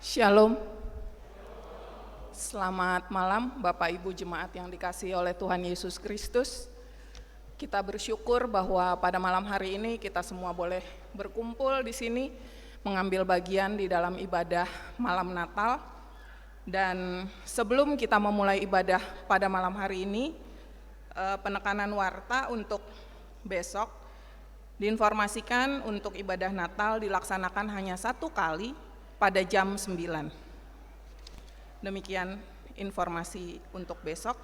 Shalom. Selamat malam Bapak Ibu Jemaat yang dikasihi oleh Tuhan Yesus Kristus. Kita bersyukur bahwa pada malam hari ini kita semua boleh berkumpul di sini mengambil bagian di dalam ibadah malam Natal. Dan sebelum kita memulai ibadah pada malam hari ini, penekanan warta untuk besok diinformasikan untuk ibadah Natal dilaksanakan hanya 1 kali pada jam 9. Demikian informasi untuk besok.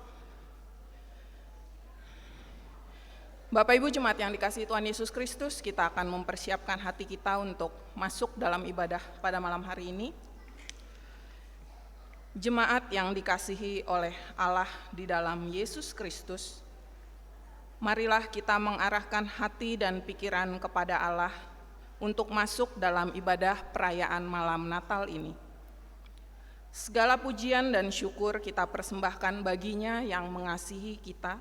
Bapak Ibu Jemaat yang dikasihi Tuhan Yesus Kristus, kita akan mempersiapkan hati kita untuk masuk dalam ibadah pada malam hari ini. Jemaat yang dikasihi oleh Allah di dalam Yesus Kristus, marilah kita mengarahkan hati dan pikiran kepada Allah untuk masuk dalam ibadah perayaan malam Natal ini. Segala pujian dan syukur kita persembahkan baginya yang mengasihi kita,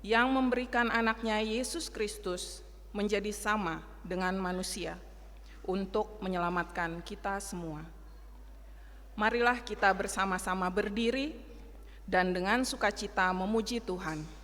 yang memberikan anaknya Yesus Kristus menjadi sama dengan manusia untuk menyelamatkan kita semua. Marilah kita bersama-sama berdiri dan dengan sukacita memuji Tuhan.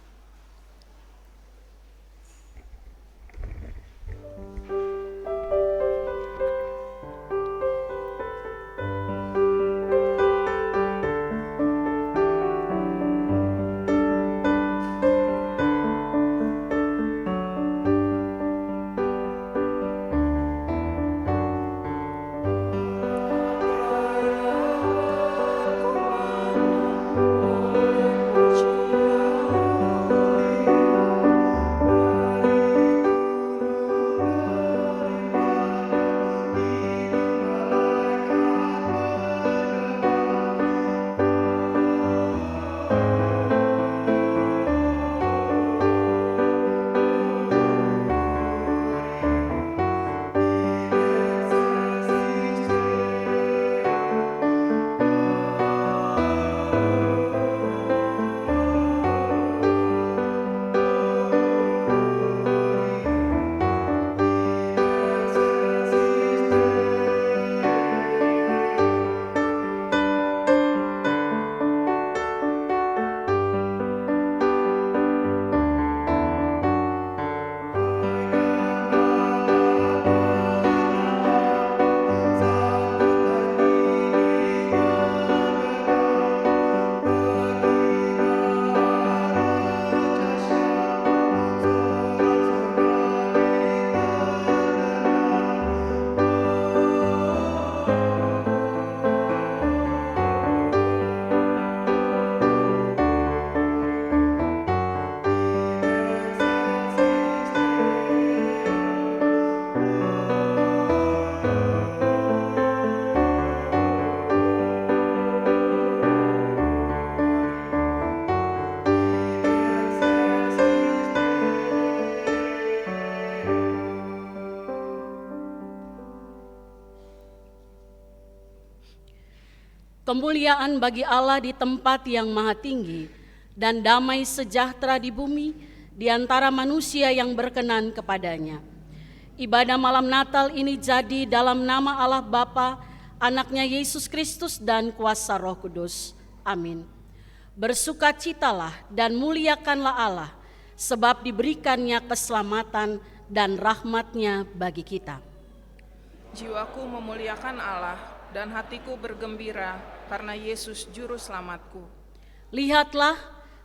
Kemuliaan bagi Allah di tempat yang maha tinggi, dan damai sejahtera di bumi di antara manusia yang berkenan kepadanya. Ibadah malam Natal ini jadi dalam nama Allah Bapa, Anaknya Yesus Kristus dan kuasa Roh Kudus. Amin. Bersukacitalah dan muliakanlah Allah, sebab diberikannya keselamatan dan rahmat-Nya bagi kita. Jiwaku memuliakan Allah dan hatiku bergembira karena Yesus Juru Selamatku. Lihatlah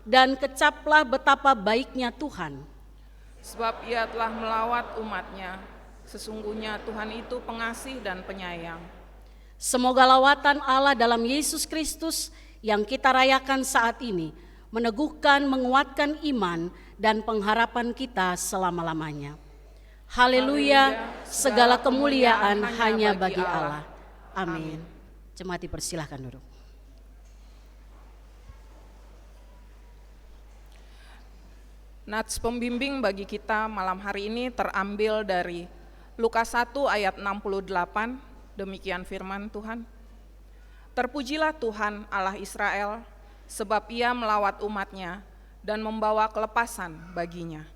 dan kecaplah betapa baiknya Tuhan. Sebab Ia telah melawat umat-Nya, sesungguhnya Tuhan itu pengasih dan penyayang. Semoga lawatan Allah dalam Yesus Kristus yang kita rayakan saat ini meneguhkan, menguatkan iman dan pengharapan kita selama-lamanya. Haleluya, segala kemuliaan hanya bagi Allah. Amin. Jemaat dipersilahkan duduk. Nats pembimbing bagi kita malam hari ini terambil dari Lukas 1 ayat 68, demikian firman Tuhan. Terpujilah Tuhan Allah Israel, sebab Ia melawat umat-Nya dan membawa kelepasan baginya.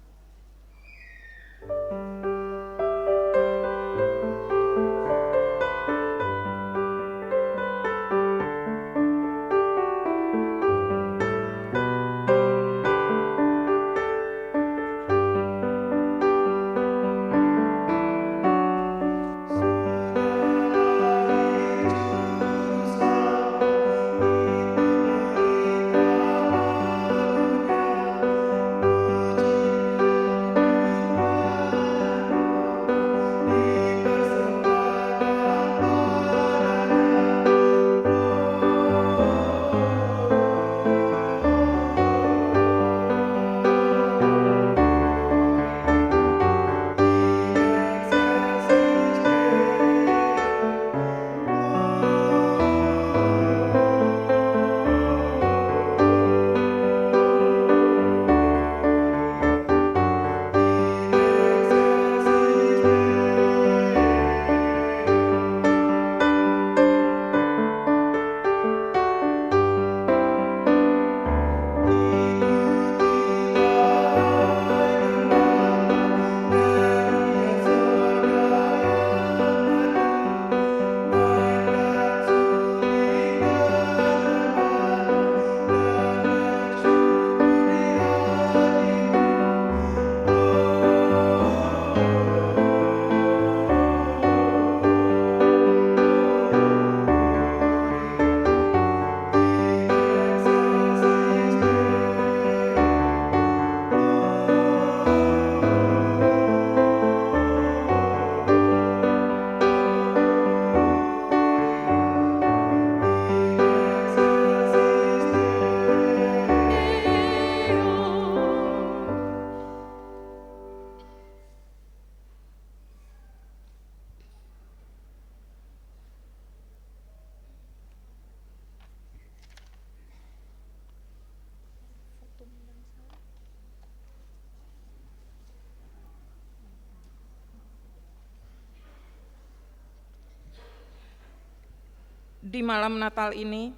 Di malam Natal ini,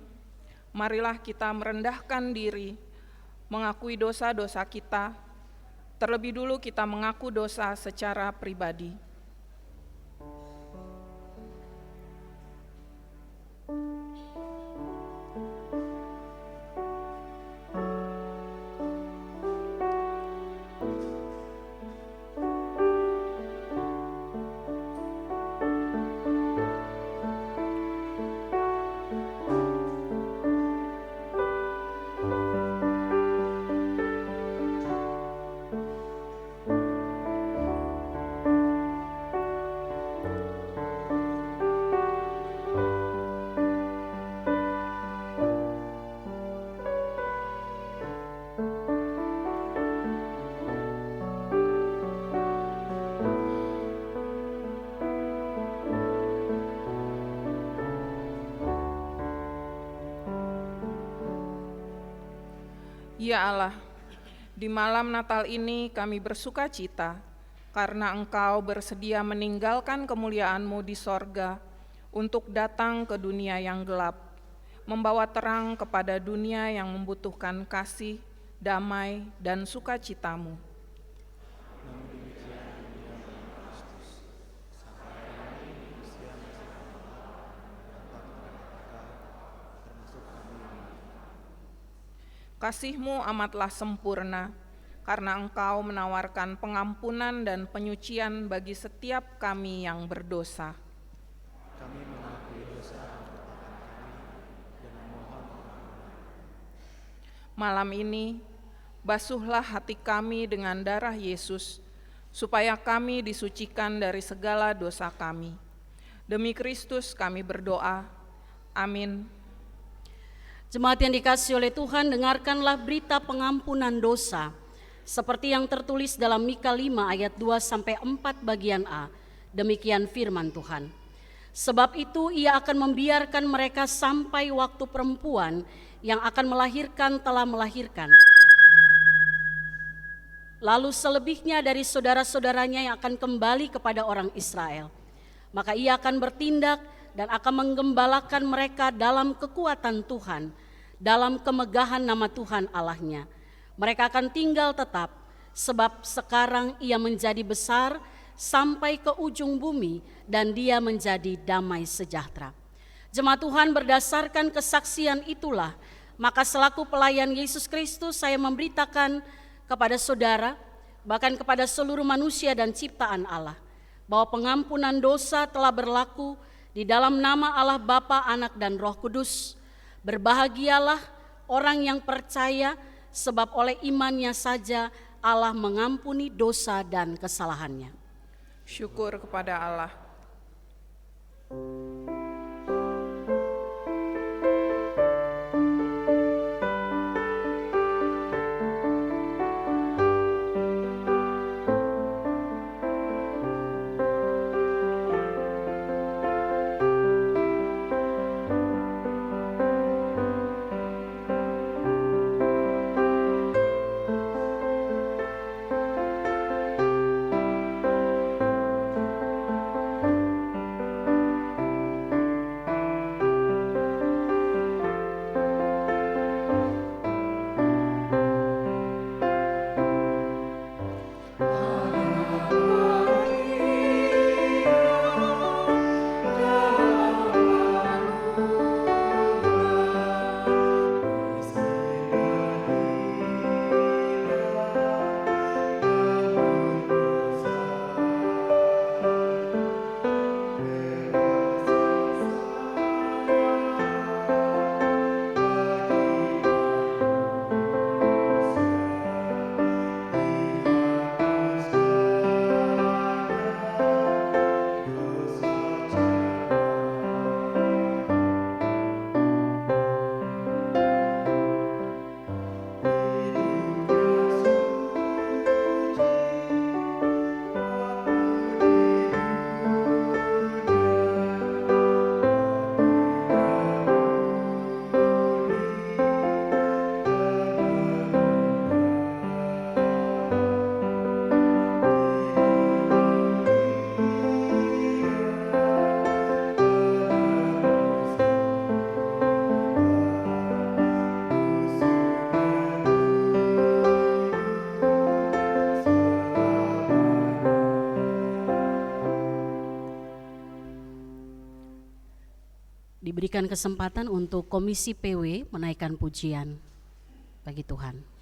marilah kita merendahkan diri, mengakui dosa-dosa kita. Terlebih dulu kita mengaku dosa secara pribadi. Ya Allah, di malam Natal ini kami bersuka cita karena Engkau bersedia meninggalkan kemuliaan-Mu di sorga untuk datang ke dunia yang gelap, membawa terang kepada dunia yang membutuhkan kasih, damai, dan sukacita-Mu. Kasih-Mu amatlah sempurna, karena Engkau menawarkan pengampunan dan penyucian bagi setiap kami yang berdosa. Kami mengakui dosa dan ketetapan kami dan memohon Malam ini, basuhlah hati kami dengan darah Yesus, supaya kami disucikan dari segala dosa kami. Demi Kristus kami berdoa. Amin. Jemaat yang dikasihi oleh Tuhan, dengarkanlah berita pengampunan dosa seperti yang tertulis dalam Mika 5 ayat 2-4 bagian A. Demikian firman Tuhan. Sebab itu ia akan membiarkan mereka sampai waktu perempuan yang akan melahirkan telah melahirkan. Lalu selebihnya dari saudara-saudaranya yang akan kembali kepada orang Israel. Maka ia akan bertindak dan akan menggembalakan mereka dalam kekuatan Tuhan, dalam kemegahan nama Tuhan Allahnya. Mereka akan tinggal tetap, sebab sekarang ia menjadi besar sampai ke ujung bumi dan dia menjadi damai sejahtera. Jemaat Tuhan, berdasarkan kesaksian itulah, maka selaku pelayan Yesus Kristus saya memberitakan kepada saudara, bahkan kepada seluruh manusia dan ciptaan Allah, bahwa pengampunan dosa telah berlaku di dalam nama Allah Bapa, Anak, dan Roh Kudus. Berbahagialah orang yang percaya, sebab oleh imannya saja Allah mengampuni dosa dan kesalahannya. Syukur kepada Allah. Diberikan kesempatan untuk Komisi PW menaikkan pujian bagi Tuhan.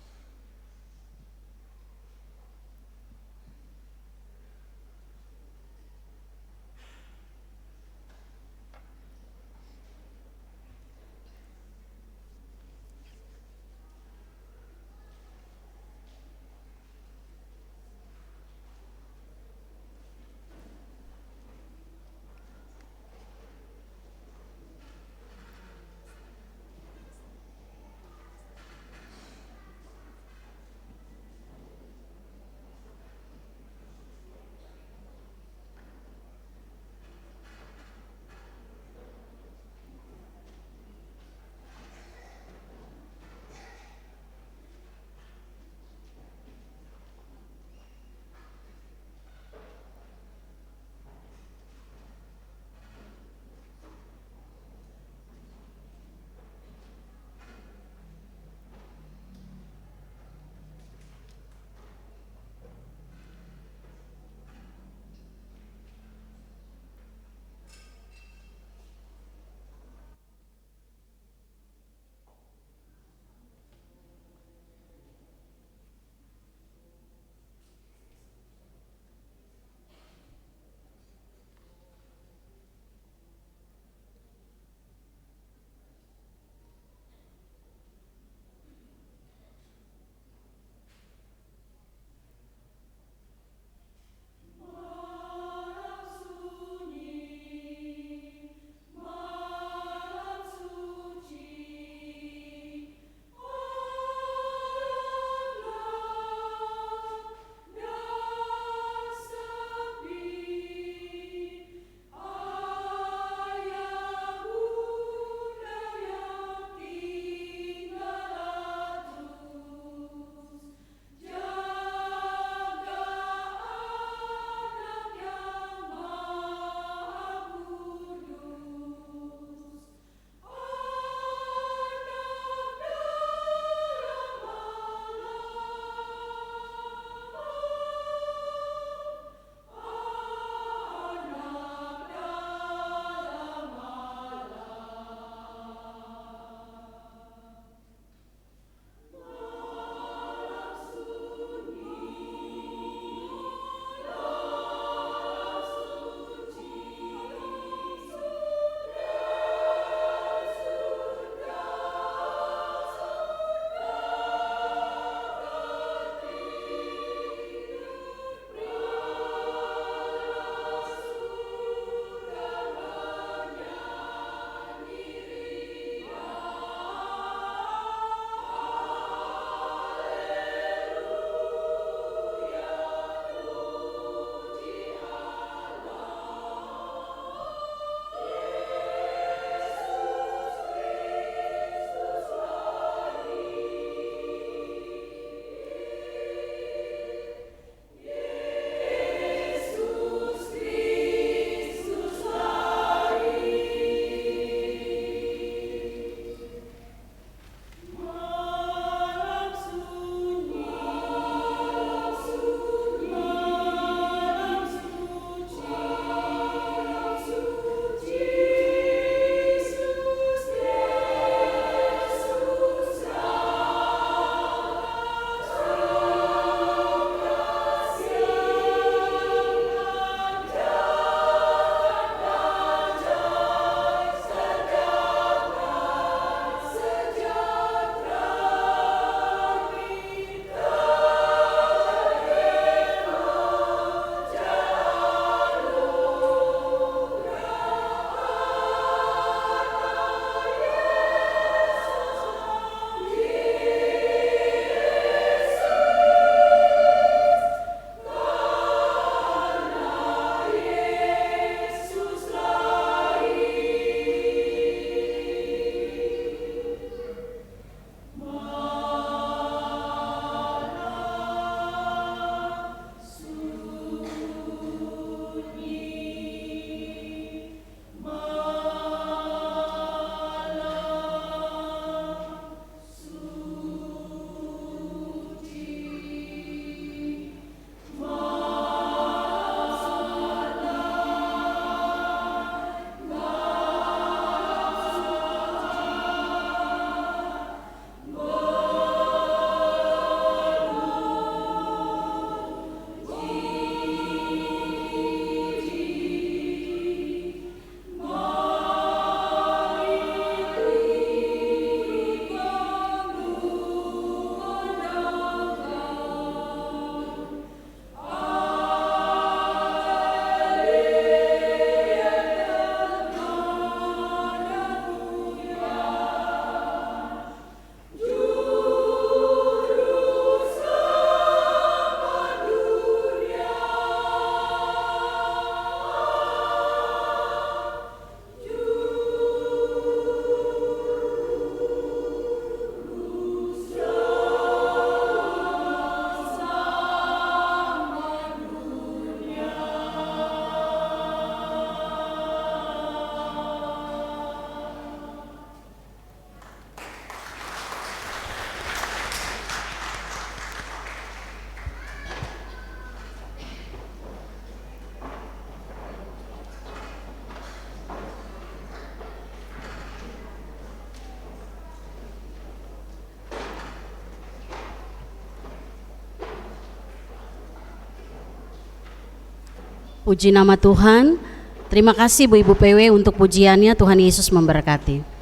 Puji nama Tuhan. Terima kasih Bu Ibu PW untuk pujiannya. Tuhan Yesus memberkati.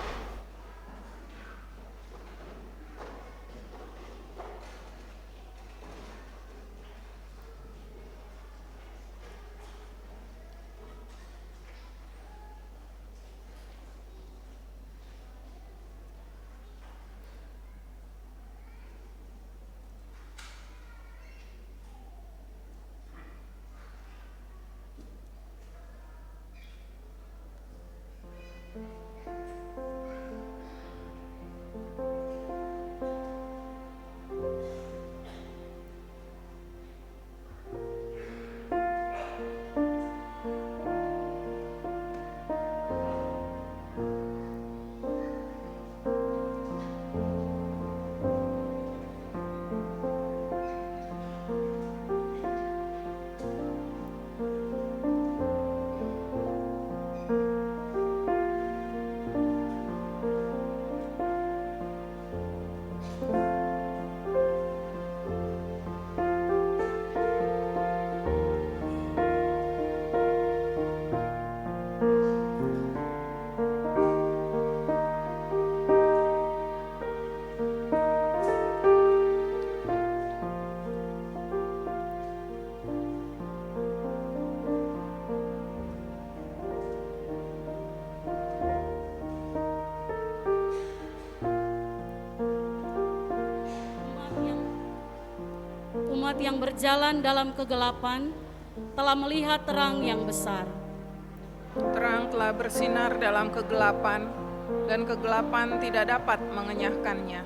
Umat yang berjalan dalam kegelapan telah melihat terang yang besar. Terang telah bersinar dalam kegelapan, dan kegelapan tidak dapat mengenyahkannya.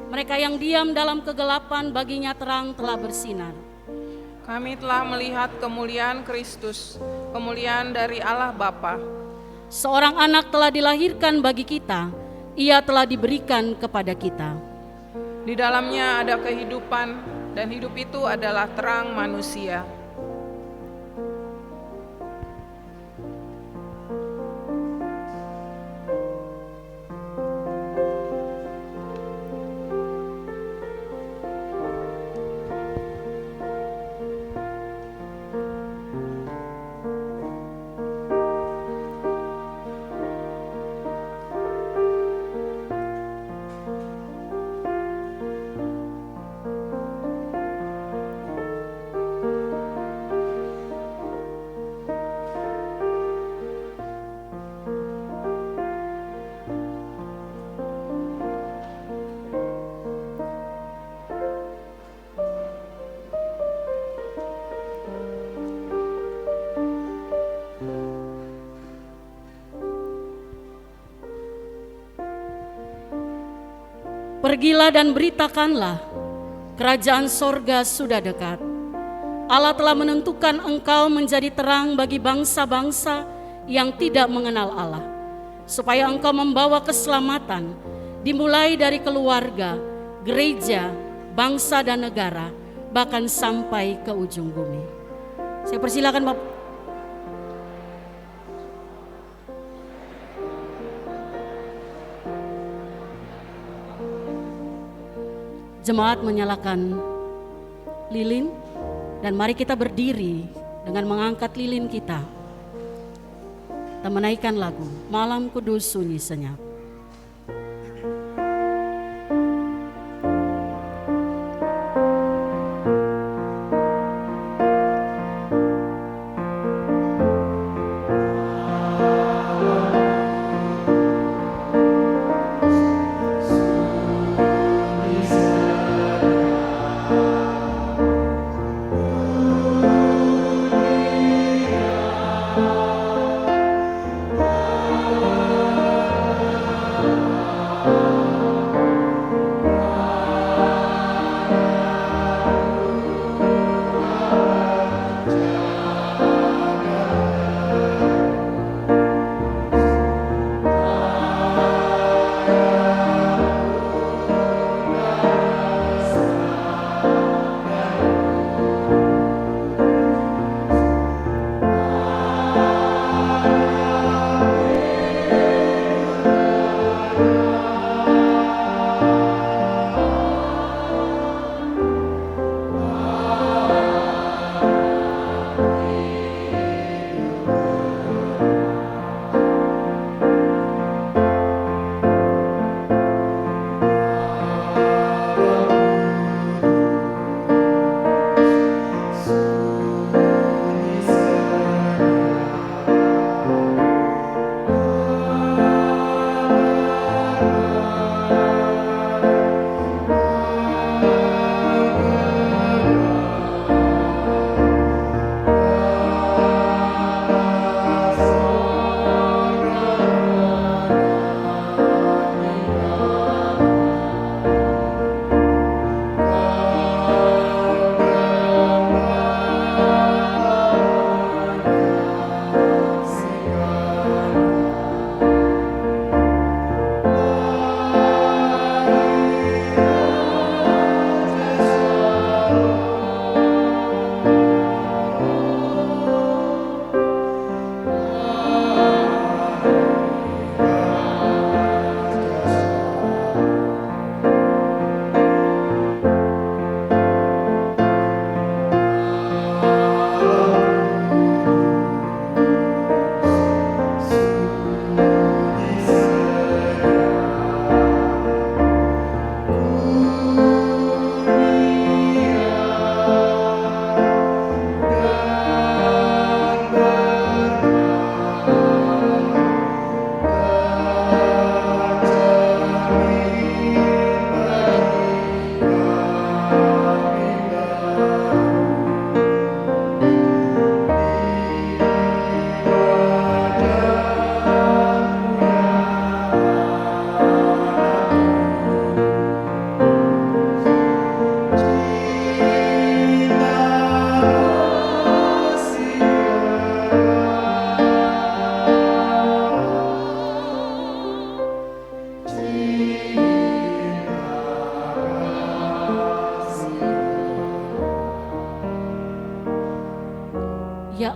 Mereka yang diam dalam kegelapan, baginya terang telah bersinar. Kami telah melihat kemuliaan Kristus, kemuliaan dari Allah Bapa. Seorang anak telah dilahirkan bagi kita, ia telah diberikan kepada kita. Di dalamnya ada kehidupan, dan hidup itu adalah terang manusia. Pergilah dan beritakanlah, kerajaan sorga sudah dekat. Allah telah menentukan engkau menjadi terang bagi bangsa-bangsa yang tidak mengenal Allah, supaya engkau membawa keselamatan, dimulai dari keluarga, gereja, bangsa dan negara, bahkan sampai ke ujung bumi. Saya persilakan Bapak. Jemaat menyalakan lilin, dan mari kita berdiri dengan mengangkat lilin kita. Kita menaikkan lagu Malam Kudus Sunyi Senyap.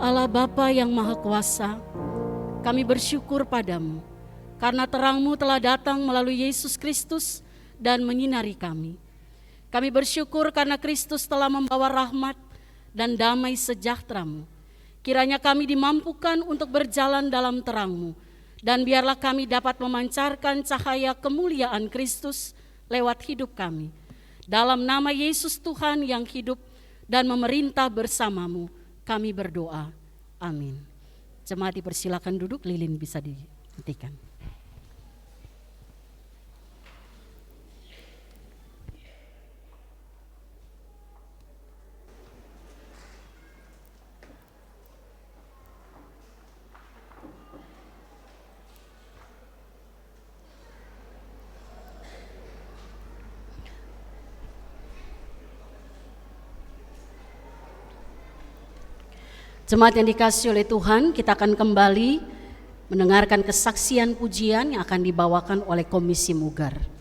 Allah Bapa yang Maha Kuasa, kami bersyukur padamu karena terang-Mu telah datang melalui Yesus Kristus dan menyinari kami. Kami bersyukur karena Kristus telah membawa rahmat dan damai sejahtera-Mu. Kiranya kami dimampukan untuk berjalan dalam terang-Mu, dan biarlah kami dapat memancarkan cahaya kemuliaan Kristus lewat hidup kami. Dalam nama Yesus Tuhan yang hidup dan memerintah bersama-Mu, kami berdoa. Amin. Jemaat dipersilakan duduk, lilin bisa dihentikan. Jemaat yang dikasihi oleh Tuhan, kita akan kembali mendengarkan kesaksian pujian yang akan dibawakan oleh Komisi Mugar.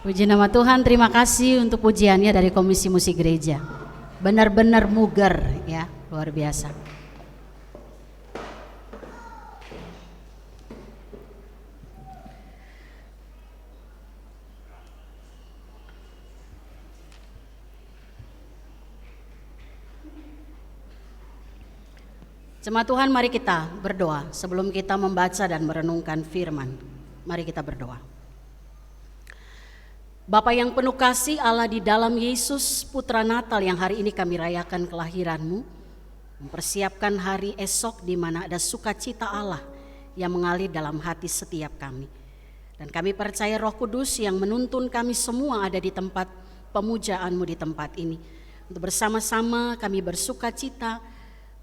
Puji nama Tuhan, terima kasih untuk pujiannya dari Komisi Musik Gereja. Benar-benar muger ya, luar biasa. Jemaat Tuhan, mari kita berdoa sebelum kita membaca dan merenungkan firman. Mari kita berdoa. Bapa yang penuh kasih Allah, di dalam Yesus Putra Natal yang hari ini kami rayakan kelahiran-Mu, mempersiapkan hari esok di mana ada sukacita Allah yang mengalir dalam hati setiap kami. Dan kami percaya Roh Kudus yang menuntun kami semua ada di tempat pemujaan-Mu di tempat ini. Untuk bersama-sama kami bersukacita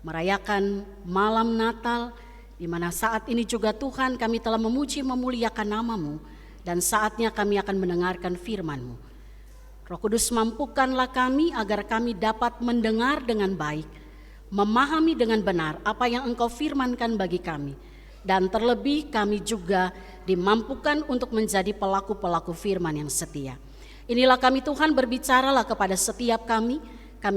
merayakan malam Natal, di mana saat ini juga Tuhan kami telah memuji memuliakan nama-Mu, dan saatnya kami akan mendengarkan firman-Mu. Roh Kudus, mampukanlah kami agar kami dapat mendengar dengan baik, memahami dengan benar apa yang Engkau firmankan bagi kami, dan terlebih kami juga dimampukan untuk menjadi pelaku-pelaku firman yang setia. Inilah kami Tuhan, berbicaralah kepada setiap kami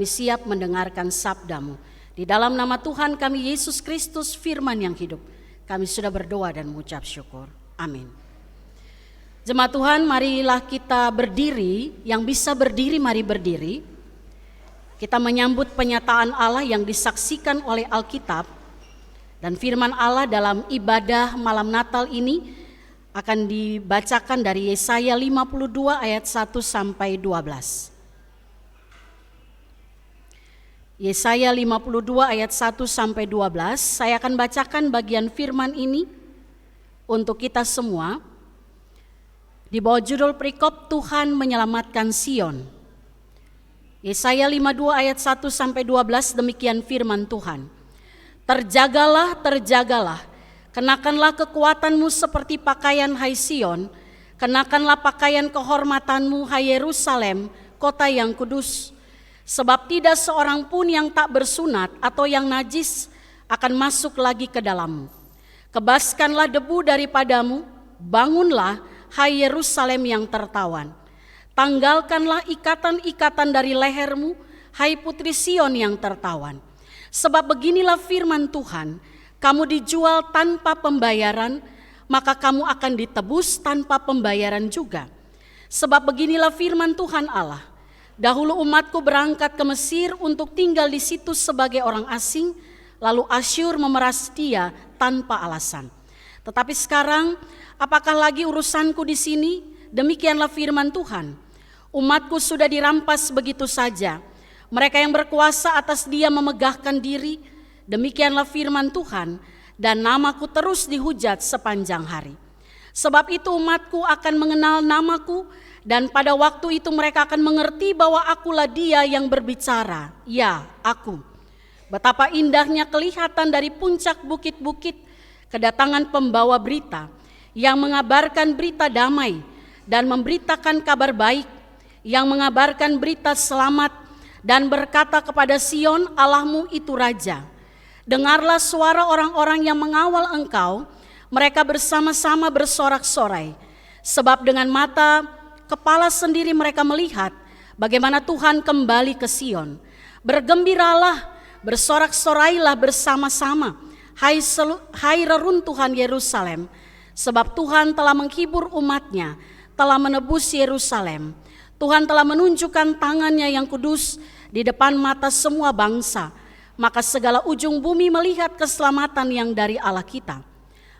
siap mendengarkan sabda-Mu. Di dalam nama Tuhan kami Yesus Kristus, firman yang hidup, kami sudah berdoa dan mengucap syukur. Amin. Jemaat Tuhan, marilah kita berdiri. Yang bisa berdiri, mari berdiri. Kita menyambut penyataan Allah yang disaksikan oleh Alkitab, dan firman Allah dalam ibadah malam Natal ini akan dibacakan dari Yesaya 52 ayat 1 sampai 12. Yesaya 52 ayat 1 sampai 12, saya akan bacakan bagian firman ini untuk kita semua. Di bawah judul perikop Tuhan menyelamatkan Sion. Yesaya 52 ayat 1 sampai 12, demikian firman Tuhan. Terjagalah, terjagalah, kenakanlah kekuatanmu seperti pakaian hai Sion, kenakanlah pakaian kehormatanmu hai Yerusalem, kota yang kudus. Sebab tidak seorang pun yang tak bersunat atau yang najis akan masuk lagi ke dalammu. Kebaskanlah debu daripadamu, bangunlah hai Yerusalem yang tertawan. Tanggalkanlah ikatan-ikatan dari lehermu, hai putri Sion yang tertawan. Sebab beginilah firman Tuhan, kamu dijual tanpa pembayaran, maka kamu akan ditebus tanpa pembayaran juga. Sebab beginilah firman Tuhan Allah, dahulu umatku berangkat ke Mesir untuk tinggal di situ sebagai orang asing, lalu Asyur memeras dia tanpa alasan. Tetapi sekarang, apakah lagi urusanku di sini? Demikianlah firman Tuhan. Umatku sudah dirampas begitu saja. Mereka yang berkuasa atas dia memegahkan diri. Demikianlah firman Tuhan. Dan namaku terus dihujat sepanjang hari. Sebab itu umatku akan mengenal namaku, dan pada waktu itu mereka akan mengerti bahwa akulah dia yang berbicara. Ya, aku. Betapa indahnya kelihatan dari puncak bukit-bukit kedatangan pembawa berita yang mengabarkan berita damai dan memberitakan kabar baik, yang mengabarkan berita selamat dan berkata kepada Sion, Allahmu itu Raja. Dengarlah suara orang-orang yang mengawal engkau, mereka bersama-sama bersorak-sorai. Sebab dengan mata kepala sendiri mereka melihat bagaimana Tuhan kembali ke Sion. Bergembiralah, bersorak-sorailah bersama-sama, hai reruntuhan Yerusalem, sebab Tuhan telah menghibur umatnya, telah menebus Yerusalem. Tuhan telah menunjukkan tangannya yang kudus di depan mata semua bangsa, maka segala ujung bumi melihat keselamatan yang dari Allah kita.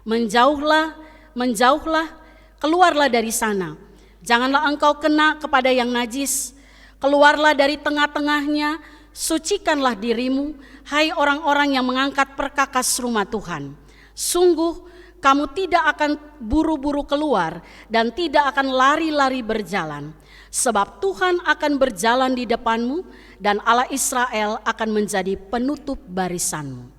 Menjauhlah, menjauhlah, keluarlah dari sana. Janganlah engkau kena kepada yang najis. Keluarlah dari tengah-tengahnya, sucikanlah dirimu, hai orang-orang yang mengangkat perkakas rumah Tuhan. Sungguh kamu tidak akan buru-buru keluar dan tidak akan lari-lari berjalan. Sebab Tuhan akan berjalan di depanmu dan Allah Israel akan menjadi penutup barisanmu.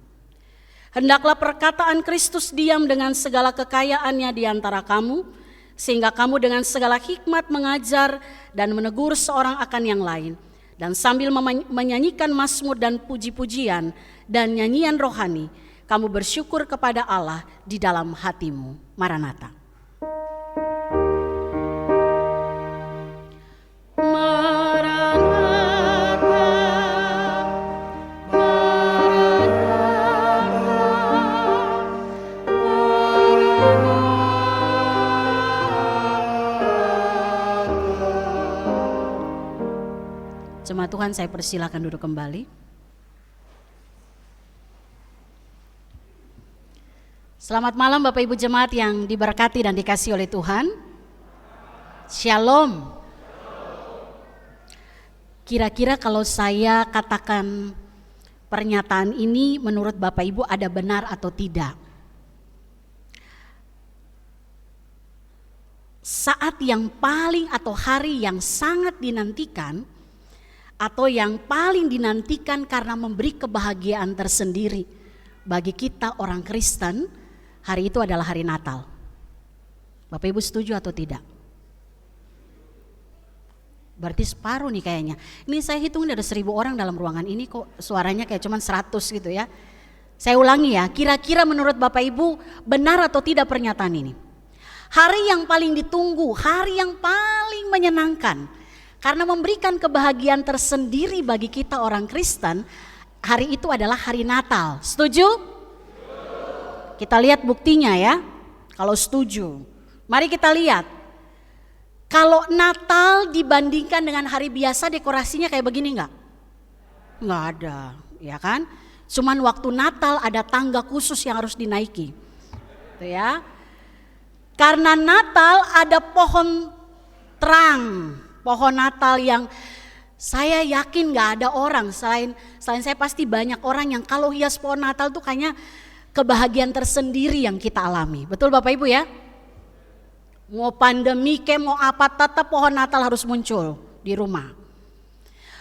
Hendaklah perkataan Kristus diam dengan segala kekayaannya di antara kamu, sehingga kamu dengan segala hikmat mengajar dan menegur seorang akan yang lain, dan sambil menyanyikan mazmur dan puji-pujian dan nyanyian rohani, kamu bersyukur kepada Allah di dalam hatimu. Maranatha. Jemaat Tuhan, saya persilakan duduk kembali. Selamat malam Bapak Ibu jemaat yang diberkati dan dikasihi oleh Tuhan. Shalom. Kira-kira kalau saya katakan pernyataan ini menurut Bapak Ibu ada benar atau tidak? Saat yang paling atau hari yang sangat dinantikan atau yang paling dinantikan karena memberi kebahagiaan tersendiri bagi kita orang Kristen, hari itu adalah hari Natal. Bapak Ibu setuju atau tidak? Berarti separuh nih kayaknya. Ini saya hitung ada 1.000 orang dalam ruangan ini kok suaranya kayak cuman 100 gitu ya. Saya ulangi ya, kira-kira menurut Bapak Ibu benar atau tidak pernyataan ini? Hari yang paling ditunggu, hari yang paling menyenangkan. Karena memberikan kebahagiaan tersendiri bagi kita orang Kristen, hari itu adalah hari Natal. Setuju? Kita lihat buktinya ya, kalau setuju. Mari kita lihat. Kalau Natal dibandingkan dengan hari biasa dekorasinya kayak begini enggak? Enggak ada, ya kan? Cuman waktu Natal ada tangga khusus yang harus dinaiki. Tuh ya. Karena Natal ada pohon terang, pohon Natal yang saya yakin gak ada orang selain saya pasti banyak orang yang kalau hias pohon Natal tuh kayaknya kebahagiaan tersendiri yang kita alami. Betul Bapak Ibu ya? Mau pandemi ke mau apa tetap pohon Natal harus muncul di rumah.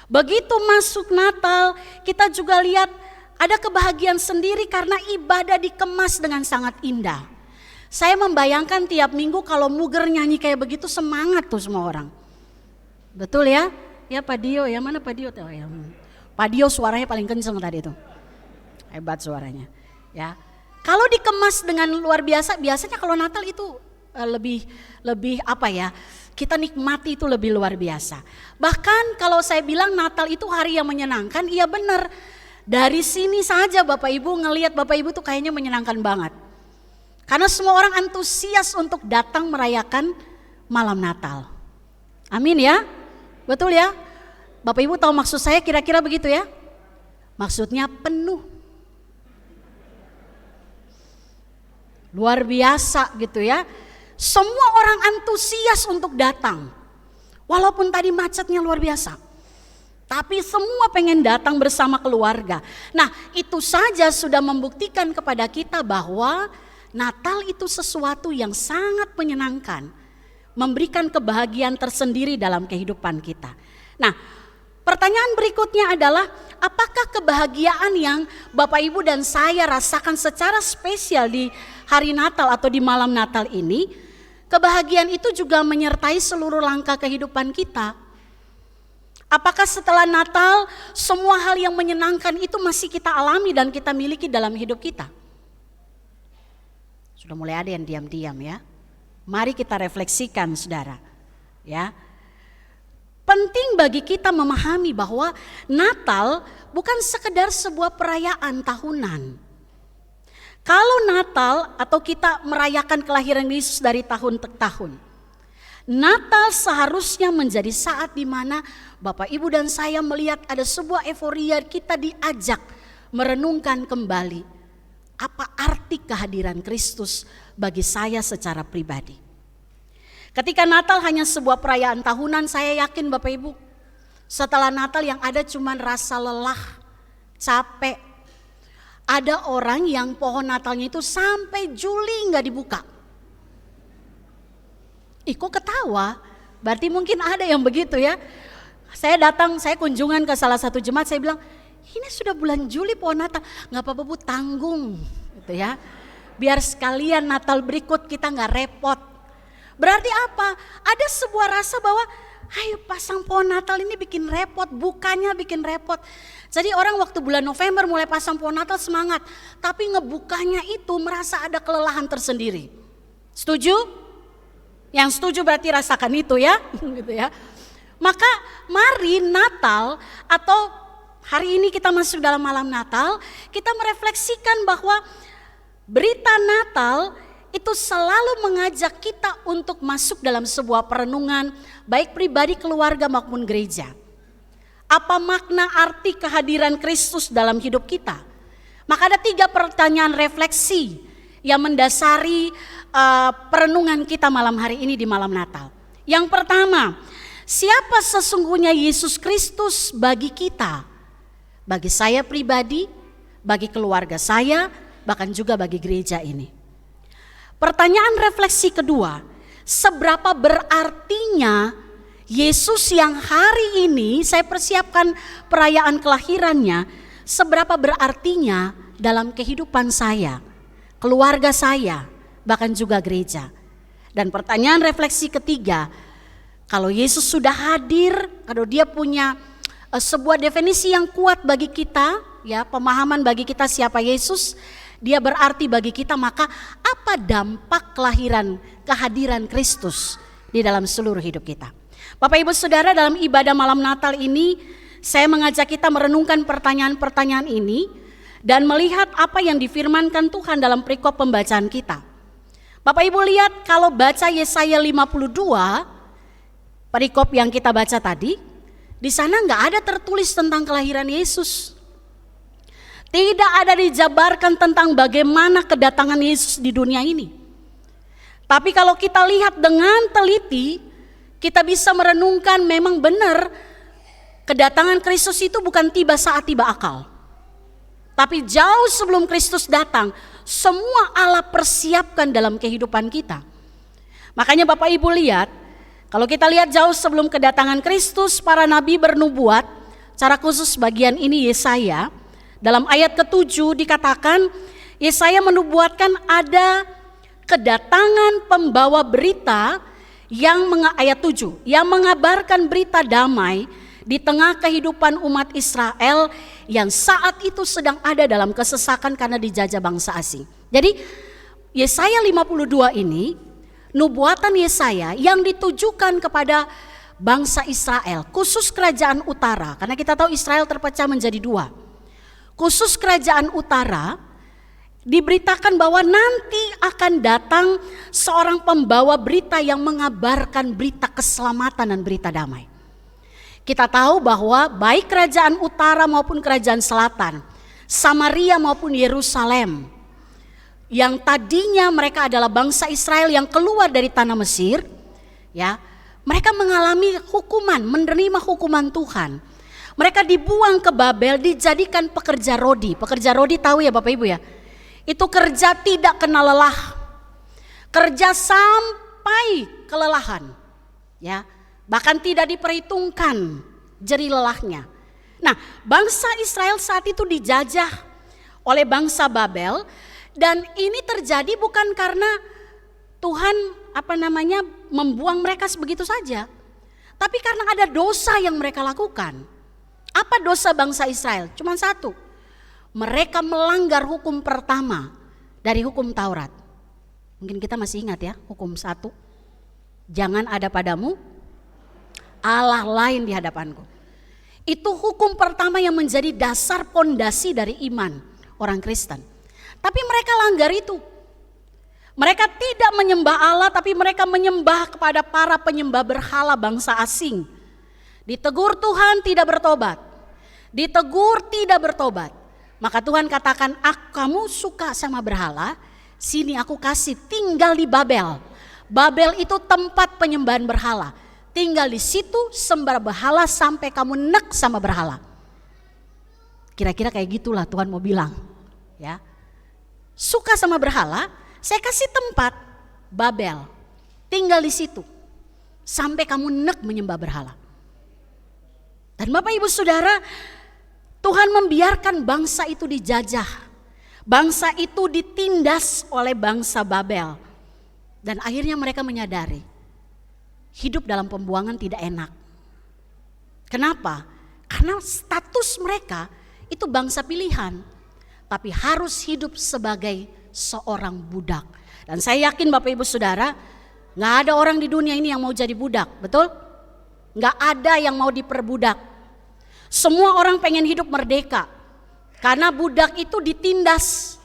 Begitu masuk Natal kita juga lihat ada kebahagiaan sendiri karena ibadah dikemas dengan sangat indah. Saya membayangkan tiap minggu kalau Muger nyanyi kayak begitu semangat tuh semua orang. Betul ya? Ya Pak Dio, ya mana Pak Dio? Oh, ya. Pak Dio suaranya paling kenceng tadi itu. Hebat suaranya. Ya. Kalau dikemas dengan luar biasa, biasanya kalau Natal itu lebih apa ya? Kita nikmati itu lebih luar biasa. Bahkan kalau saya bilang Natal itu hari yang menyenangkan, iya benar. Dari sini saja Bapak Ibu ngelihat Bapak Ibu tuh kayaknya menyenangkan banget. Karena semua orang antusias untuk datang merayakan malam Natal. Amin ya. Betul ya. Bapak Ibu tahu maksud saya kira-kira begitu ya. Maksudnya penuh. Luar biasa gitu ya. Semua orang antusias untuk datang. Walaupun tadi macetnya luar biasa. Tapi semua pengen datang bersama keluarga. Nah itu saja sudah membuktikan kepada kita bahwa Natal itu sesuatu yang sangat menyenangkan. Memberikan kebahagiaan tersendiri dalam kehidupan kita. Nah pertanyaan berikutnya adalah apakah kebahagiaan yang Bapak Ibu dan saya rasakan secara spesial di hari Natal atau di malam Natal ini, kebahagiaan itu juga menyertai seluruh langkah kehidupan kita. Apakah setelah Natal semua hal yang menyenangkan itu masih kita alami dan kita miliki dalam hidup kita? Sudah mulai ada yang diam-diam ya. Mari kita refleksikan saudara. Ya. Penting bagi kita memahami bahwa Natal bukan sekedar sebuah perayaan tahunan. Kalau Natal atau kita merayakan kelahiran Yesus dari tahun ke tahun, Natal seharusnya menjadi saat di mana Bapak Ibu dan saya melihat ada sebuah euforia, kita diajak merenungkan kembali apa arti kehadiran Kristus bagi saya secara pribadi. Ketika Natal hanya sebuah perayaan tahunan, saya yakin Bapak Ibu, setelah Natal yang ada cuma rasa lelah, capek. Ada orang yang pohon Natalnya itu sampai Juli nggak dibuka. Kok ketawa? Berarti mungkin ada yang begitu ya. Saya kunjungan ke salah satu jemaat, saya bilang, ini sudah bulan Juli pohon Natal, nggak apa-apa Bu, tanggung, gitu ya. Biar sekalian Natal berikut kita nggak repot. Berarti apa? Ada sebuah rasa bahwa ayo pasang pohon Natal ini bikin repot, bukanya bikin repot. Jadi orang waktu bulan November mulai pasang pohon Natal semangat, tapi ngebukanya itu merasa ada kelelahan tersendiri. Setuju? Yang setuju berarti rasakan itu ya, gitu ya. Maka mari Natal atau hari ini kita masuk dalam malam Natal, kita merefleksikan bahwa berita Natal itu selalu mengajak kita untuk masuk dalam sebuah perenungan baik pribadi, keluarga maupun gereja. Apa makna arti kehadiran Kristus dalam hidup kita? Maka ada 3 pertanyaan refleksi yang mendasari perenungan kita malam hari ini di malam Natal. Yang pertama, siapa sesungguhnya Yesus Kristus bagi kita? Bagi saya pribadi, bagi keluarga saya, bahkan juga bagi gereja ini. Pertanyaan refleksi kedua, seberapa berartinya Yesus yang hari ini saya persiapkan perayaan kelahirannya, seberapa berartinya dalam kehidupan saya, keluarga saya, bahkan juga gereja. Dan pertanyaan refleksi ketiga, kalau Yesus sudah hadir, kalau dia punya sebuah definisi yang kuat bagi kita, ya, pemahaman bagi kita siapa Yesus, dia berarti bagi kita, maka apa dampak kehadiran Kristus di dalam seluruh hidup kita? Bapak Ibu Saudara, dalam ibadah malam Natal ini saya mengajak kita merenungkan pertanyaan-pertanyaan ini dan melihat apa yang difirmankan Tuhan dalam perikop pembacaan kita. Bapak Ibu lihat, kalau baca Yesaya 52, perikop yang kita baca tadi, di sana nggak ada tertulis tentang kelahiran Yesus. Tidak ada dijabarkan tentang bagaimana kedatangan Yesus di dunia ini. Tapi kalau kita lihat dengan teliti, kita bisa merenungkan memang benar kedatangan Kristus itu bukan tiba saat tiba akal. Tapi jauh sebelum Kristus datang, semua Allah persiapkan dalam kehidupan kita. Makanya Bapak Ibu lihat, kalau kita lihat jauh sebelum kedatangan Kristus, para nabi bernubuat, secara khusus bagian ini Yesaya, dalam ayat ke-7 dikatakan, Yesaya menubuatkan ada kedatangan pembawa berita ayat 7, yang mengabarkan berita damai di tengah kehidupan umat Israel yang saat itu sedang ada dalam kesesakan karena dijajah bangsa asing. Jadi Yesaya 52 ini, nubuatan Yesaya yang ditujukan kepada bangsa Israel, khusus kerajaan utara, karena kita tahu Israel terpecah menjadi 2. Khusus kerajaan utara diberitakan bahwa nanti akan datang seorang pembawa berita yang mengabarkan berita keselamatan dan berita damai. Kita tahu bahwa baik kerajaan utara maupun kerajaan selatan, Samaria maupun Yerusalem, yang tadinya mereka adalah bangsa Israel yang keluar dari tanah Mesir, ya, mereka mengalami hukuman, menerima hukuman Tuhan. Mereka dibuang ke Babel, dijadikan pekerja rodi. Pekerja rodi tahu ya Bapak Ibu ya, itu kerja tidak kenal lelah, kerja sampai kelelahan, ya, bahkan tidak diperhitungkan jerih lelahnya. Nah, bangsa Israel saat itu dijajah oleh bangsa Babel. Dan ini terjadi bukan karena Tuhan membuang mereka begitu saja, tapi karena ada dosa yang mereka lakukan. Apa dosa bangsa Israel? Cuma satu, mereka melanggar hukum pertama dari hukum Taurat. Mungkin kita masih ingat ya, hukum 1, jangan ada padamu Allah lain di hadapanku. Itu hukum pertama yang menjadi dasar pondasi dari iman orang Kristen. Tapi mereka langgar itu. Mereka tidak menyembah Allah, tapi mereka menyembah kepada para penyembah berhala bangsa asing. Ditegur Tuhan tidak bertobat. Ditegur tidak bertobat. Maka Tuhan katakan, kamu suka sama berhala, sini aku kasih tinggal di Babel. Babel itu tempat penyembahan berhala. Tinggal di situ sembah berhala sampai kamu nek sama berhala. Kira-kira kayak gitulah Tuhan mau bilang, ya. Suka sama berhala, saya kasih tempat Babel, tinggal di situ sampai kamu nek menyembah berhala. Dan Bapak Ibu Saudara, Tuhan membiarkan bangsa itu dijajah, bangsa itu ditindas oleh bangsa Babel, dan akhirnya mereka menyadari hidup dalam pembuangan tidak enak. Kenapa? Karena status mereka itu bangsa pilihan, tapi harus hidup sebagai seorang budak. Dan saya yakin Bapak Ibu Saudara, gak ada orang di dunia ini yang mau jadi budak, betul? Gak ada yang mau diperbudak. Semua orang pengen hidup merdeka, karena budak itu ditindas.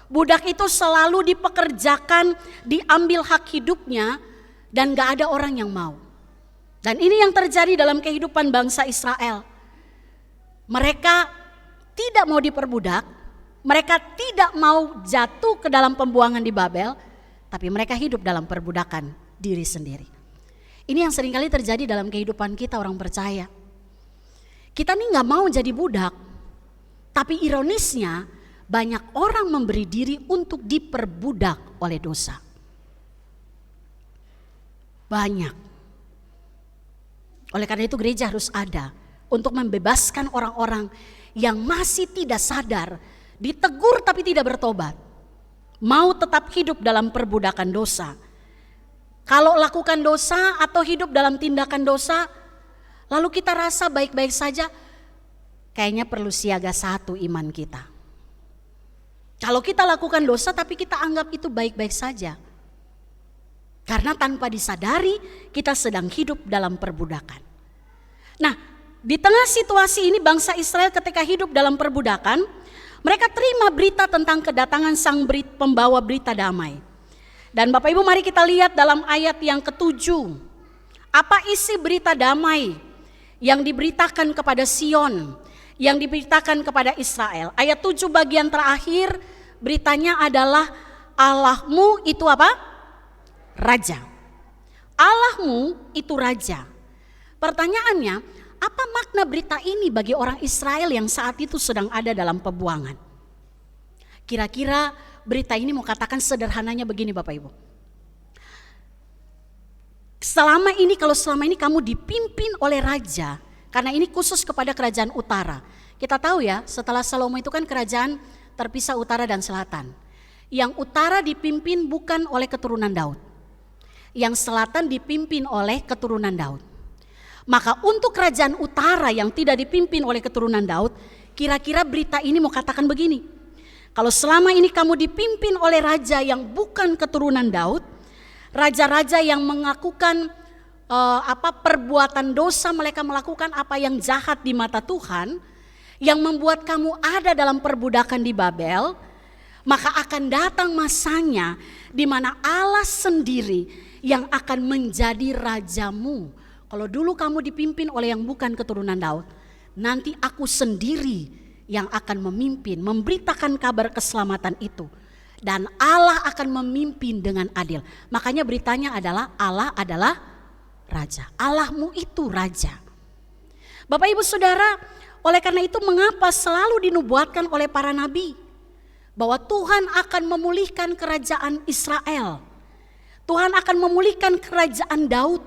Budak itu selalu dipekerjakan, diambil hak hidupnya, dan gak ada orang yang mau. Dan ini yang terjadi dalam kehidupan bangsa Israel. Mereka tidak mau diperbudak, mereka tidak mau jatuh ke dalam pembuangan di Babel, tapi mereka hidup dalam perbudakan diri sendiri. Ini yang seringkali terjadi dalam kehidupan kita orang percaya. Kita nih gak mau jadi budak, tapi ironisnya banyak orang memberi diri untuk diperbudak oleh dosa. Banyak. Oleh karena itu gereja harus ada untuk membebaskan orang-orang yang masih tidak sadar, ditegur tapi tidak bertobat, mau tetap hidup dalam perbudakan dosa. Kalau lakukan dosa atau hidup dalam tindakan dosa, lalu kita rasa baik-baik saja, kayaknya perlu siaga satu iman kita. Kalau kita lakukan dosa tapi kita anggap itu baik-baik saja, karena tanpa disadari kita sedang hidup dalam perbudakan. Nah, di tengah situasi ini bangsa Israel ketika hidup dalam perbudakan, mereka terima berita tentang kedatangan sang pembawa berita damai. Dan Bapak Ibu mari kita lihat dalam ayat yang ke-7. Apa isi berita damai yang diberitakan kepada Sion, yang diberitakan kepada Israel? Ayat 7 bagian terakhir beritanya adalah Allahmu itu apa? Raja. Allahmu itu raja. Pertanyaannya, apa makna berita ini bagi orang Israel yang saat itu sedang ada dalam pembuangan? Kira-kira berita ini mau katakan sederhananya begini Bapak Ibu. Kalau selama ini kamu dipimpin oleh raja, karena ini khusus kepada kerajaan utara. Kita tahu ya, setelah Salomo itu kan kerajaan terpisah utara dan selatan. Yang utara dipimpin bukan oleh keturunan Daud. Yang selatan dipimpin oleh keturunan Daud. Maka untuk kerajaan utara yang tidak dipimpin oleh keturunan Daud, kira-kira berita ini mau katakan begini. Kalau selama ini kamu dipimpin oleh raja yang bukan keturunan Daud, raja-raja yang melakukan perbuatan dosa, mereka melakukan apa yang jahat di mata Tuhan, yang membuat kamu ada dalam perbudakan di Babel, maka akan datang masanya di mana Allah sendiri yang akan menjadi rajamu. Kalau dulu kamu dipimpin oleh yang bukan keturunan Daud, nanti aku sendiri yang akan memimpin, memberitakan kabar keselamatan itu. Dan Allah akan memimpin dengan adil. Makanya beritanya adalah Allah adalah raja. Allahmu itu raja. Bapak Ibu Saudara, oleh karena itu mengapa selalu dinubuatkan oleh para nabi bahwa Tuhan akan memulihkan kerajaan Israel. Tuhan akan memulihkan kerajaan Daud.